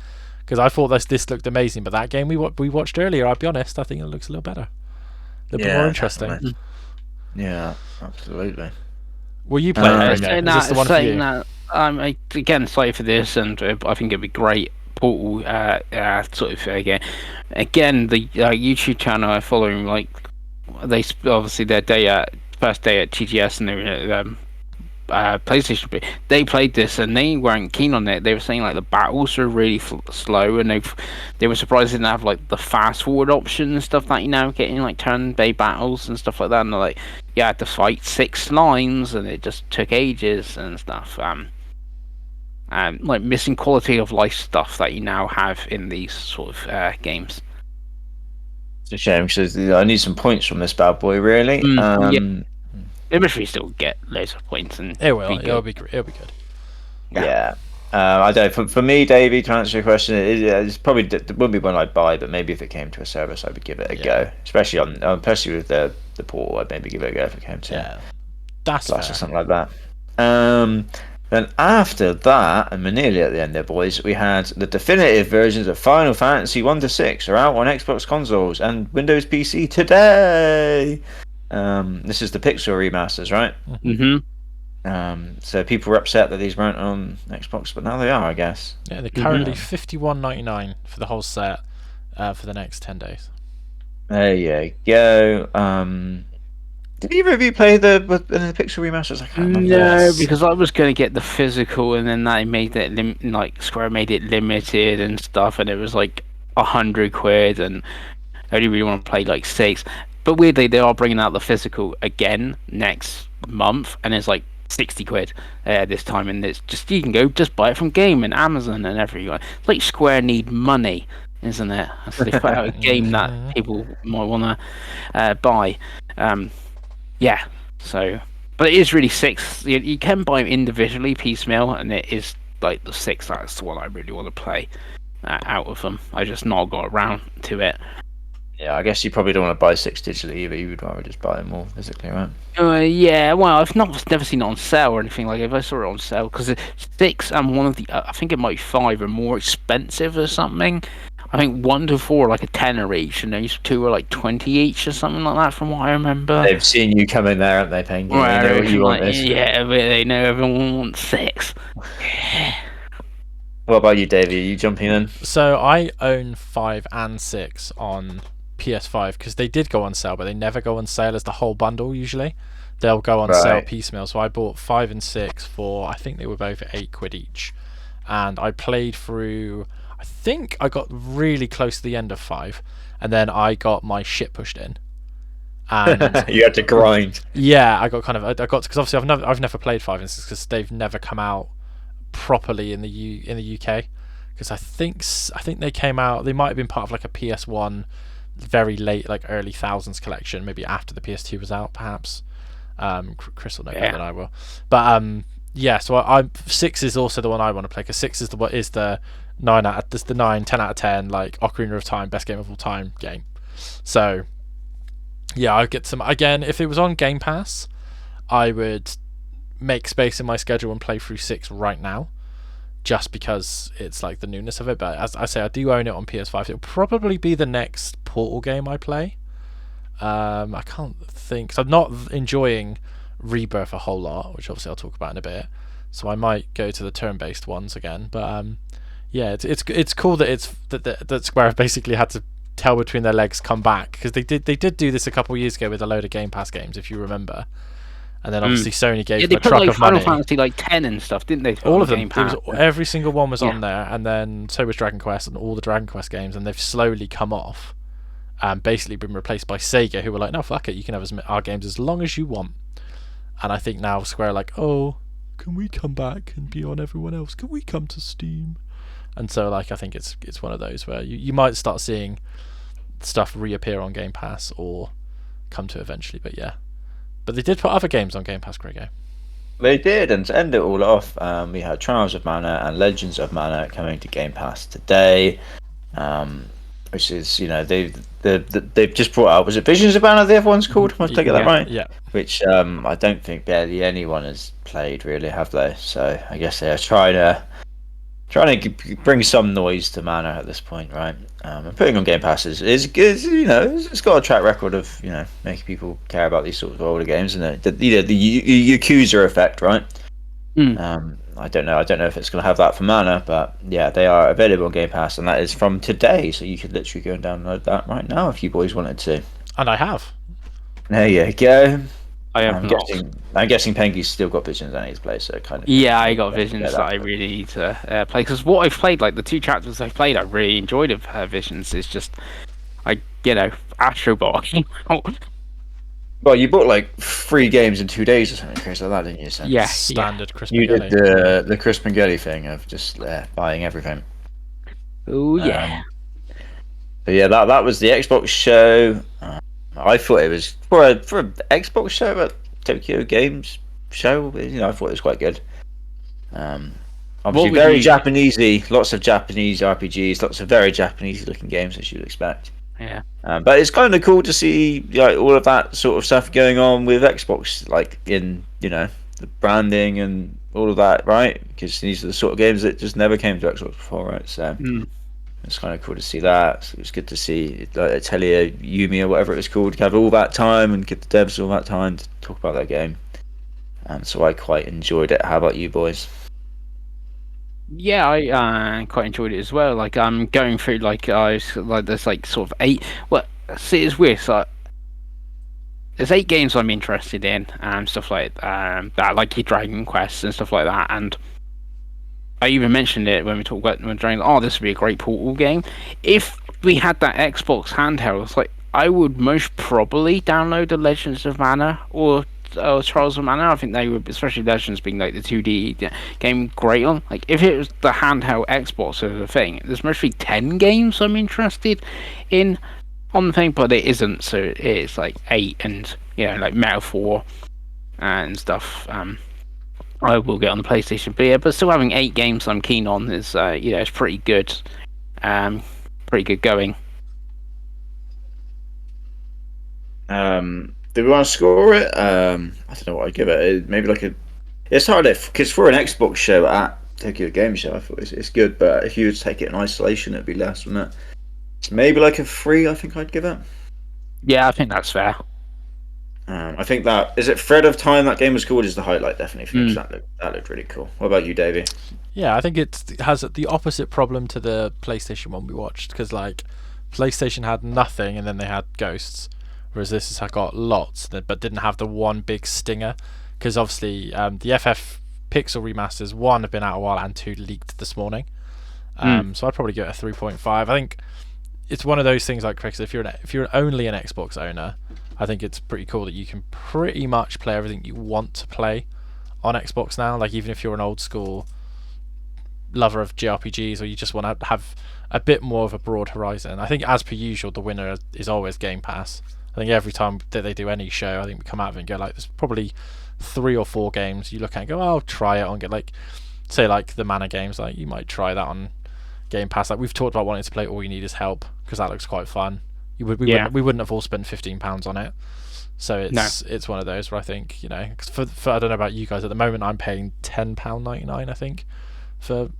because I thought this looked amazing, but that game we watched earlier, I'll be honest, I think it looks a little better, a little bit more interesting. Definitely. Yeah, absolutely. Will you play it? Saying Is this the one for you? Again, sorry for this, and I think it'd be great. Portal, sort of again, the YouTube channel I follow, like they obviously their first day at TGS, and they were PlayStation. They played this and they weren't keen on it. They were saying like the battles are really slow, and they were surprised they didn't have like the fast forward option and stuff that you now get in like turn-based battles and stuff like that. And they're like, you had to fight 6 lines, and it just took ages and stuff. Like missing quality of life stuff that you now have in these sort of games. It's a shame because I need some points from this bad boy, really. Eventually, still get loads of points, and It will. It'll be good. Yeah. I don't. For me, Davey, to answer your question, it's probably it wouldn't be one I'd buy, but maybe if it came to a service, I would give it a go. Especially especially with the portal, I'd maybe give it a go if it came to that's Plus fair. or something like that. Then after that, and we're nearly at the end there, boys, we had the definitive versions of Final Fantasy 1 to 6 are out on Xbox consoles and Windows PC today. This is the Pixel remasters, right? So people were upset that these weren't on Xbox, but now they are, I guess. Yeah, they're currently $51.99 for the whole set for the next 10 days. There you go. Did either of you play the Pixel remasters? I can't remember. No, because I was going to get the physical, and then they made it like Square made it limited and stuff, and it was like £100, and I only really want to play like 6. But weirdly, they are bringing out the physical again next month, and it's like £60 this time, and it's just you can go just buy it from Game and Amazon and everywhere. It's like Square need money, isn't it? So they put out a game that people might want to buy. Yeah, so but it is really 6. You can buy them individually, piecemeal, and it is like the 6. That's the one I really want to play. out of them. I just not got around to it. Yeah, I guess you probably don't want to buy 6 digitally either. You would rather just buy them all physically, right? Yeah, well, I've never seen it on sale or anything. Like if I saw it on sale, because 6 and one of the I think it might be 5 are more expensive or something. I think 1 to 4 are like a tenner each, and these 2 are like 20 each or something like that, from what I remember. They've seen you come in there, haven't they, Pengi? They know what you want. Yeah, but they know everyone wants 6. What about you, Davey? Are you jumping in? So I own 5 and 6 on PS5 because they did go on sale, but they never go on sale as the whole bundle. Usually, they'll go on sale piecemeal. So I bought 5 and 6 for, I think they were both £8 each, and I played through. I think I got really close to the end of 5, and then I got my shit pushed in. And you had to grind. Yeah, I got because obviously I've never played 5 and 6 because they've never come out properly in the UK. Because I think they came out. They might have been part of like a PS1 very late, like early thousands collection, maybe after the PS2 was out, perhaps. Chris will know better than I will. But yeah. So I 6 is also the one I want to play because 6 is the 10 out of 10 like Ocarina of Time, best game of all time game. So yeah, I'd get some again if it was on Game Pass. I would make space in my schedule and play through 6 right now, just because it's like the newness of it. But as I say, I do own it on PS5. It'll probably be the next Portal game I play. I can't think, so I'm not enjoying Rebirth a whole lot, which obviously I'll talk about in a bit. So I might go to the turn-based ones again. But yeah, it's cool that that Square have basically had to tail between their legs come back, because they did do this a couple of years ago with a load of Game Pass games, if you remember. And then obviously Sony gave them a truck of money. They put Final Fantasy like 10 and stuff, didn't they? All of them. Every single one was on there, and then so was Dragon Quest and all the Dragon Quest games, and they've slowly come off and basically been replaced by Sega, who were like, no, fuck it, you can have our games as long as you want. And I think now Square are like, oh, can we come back and be on everyone else? Can we come to Steam? And so like I think it's one of those where you might start seeing stuff reappear on Game Pass or come to eventually, but yeah. But they did put other games on Game Pass, Grego. They did, and to end it all off, we had Trials of Mana and Legends of Mana coming to Game Pass today, which is, you know, they've just brought out, was it Visions of Mana the other one's called? Am I taking that right? Yeah. Which I don't think barely anyone has played, really, have they? So I guess they're trying to bring some noise to Mana at this point, right? And putting on Game Pass is good, you know. It's got a track record of, you know, making people care about these sorts of older games, and the Yakuza effect, right? I don't know if it's going to have that for Mana, but yeah, they are available on Game Pass, and that is from today, so you could literally go and download that right now if you boys wanted to. And I have. There you go. I'm guessing Pengi's still got Visions that he needs to play, so kind of. Yeah, I got Visions that I really need to play, because what I've played, like the 2 chapters I've played, I really enjoyed of Visions. It's just, Astro Bot. Well, you bought like 3 games in 2 days or something crazy like that, didn't you? So yeah, standard Chris You Spaghetti. did the Chris Spaghetti thing of just buying everything. Oh yeah. But yeah, that was the Xbox show. I thought it was for an Xbox show, a Tokyo Games show. You know, I thought it was quite good. Obviously, very Japanesey. Lots of Japanese RPGs, lots of very Japanese looking games, as you'd expect. Yeah. But it's kind of cool to see like all of that sort of stuff going on with Xbox, like in, you know, the branding and all of that, right? Because these are the sort of games that just never came to Xbox before, right? So. It's kind of cool to see that. So it's good to see Atelier Yumi or whatever it was called have all that time and give the devs all that time to talk about that game. So I quite enjoyed it. How about you boys? Yeah, I quite enjoyed it as well. Like I'm going through there's like sort of 8. Well, see, it's weird. So there's 8 games I'm interested in and stuff like that, like your Dragon Quest and stuff like that, and. I even mentioned it when we talked about this would be a great Portal game. If we had that Xbox handheld, it's like I would most probably download the Legends of Mana or Trials of Mana. I think they would, especially Legends being like the 2D game, great on. Like if it was the handheld Xbox as a thing, there's mostly 10 games I'm interested in on the thing, but it isn't. So it's like 8, and you know, like Metal 4 and stuff. I will get on the PlayStation, but still having 8 games I'm keen on is, it's pretty good. pretty good going. Do we want to score it? I don't know what I'd give it. Maybe like a. It's hard because for an Xbox show at Tokyo Game Show, I thought it's good. But if you would take it in isolation, it'd be less, wouldn't it? So maybe like a 3. I think I'd give it. Yeah, I think that's fair. I think that is it. Thread of Time, that game was called, is the highlight definitely for me. 'Cause that looked really cool. What about you, Davey? Yeah, I think it has the opposite problem to the PlayStation one we watched, because like PlayStation had nothing and then they had Ghosts, whereas this has got lots but didn't have the one big stinger. Because obviously the FF Pixel remasters, 1 have been out a while and 2 leaked this morning. So I'd probably give it a 3.5. I think it's one of those things like Chris. If you're only an Xbox owner, I think it's pretty cool that you can pretty much play everything you want to play on Xbox now. Like even if you're an old school lover of JRPGs, or you just want to have a bit more of a broad horizon, I think as per usual the winner is always Game Pass. I think every time that they do any show, I think we come out of it and go like, there's probably 3 or 4 games you look at and go, oh, I'll try it on, get like, say like the Mana games, like you might try that on Game Pass. Like we've talked about wanting to play All You Need Is Help because that looks quite fun. We wouldn't have all spent £15 on it. So it's one of those where I think, you know, 'cause for I don't know about you guys, at the moment I'm paying £10.99 I think for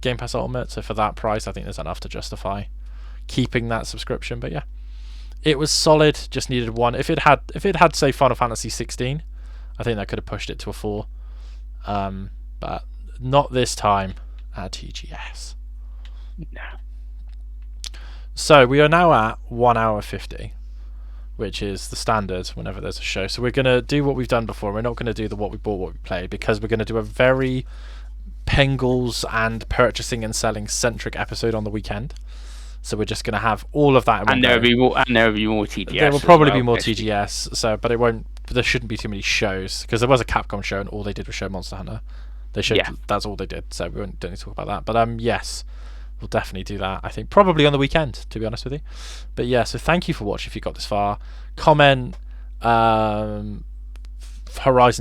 Game Pass Ultimate. So for that price, I think there's enough to justify keeping that subscription. But yeah, it was solid. Just needed one. If it had say Final Fantasy 16, I think that could have pushed it to a 4. But not this time at TGS. No. So we are now at 1 hour 50, which is the standard whenever there's a show. So we're going to do what we've done before. We're not going to do the what we bought, what we played, because we're going to do a very Pengals and purchasing and selling centric episode on the weekend. So we're just going to have all of that in one go. There'll be more TGS. There will probably be more TGS. So, but it won't. There shouldn't be too many shows, because there was a Capcom show and all they did was show Monster Hunter. They showed that's all they did. So we don't need to talk about that. But yes. We'll definitely do that, I think, probably on the weekend, to be honest with you. But yeah, so thank you for watching if you got this far. Comment Horizon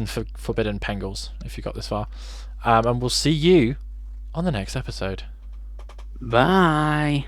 Forbidden Pengals if you got this far. And we'll see you on the next episode. Bye.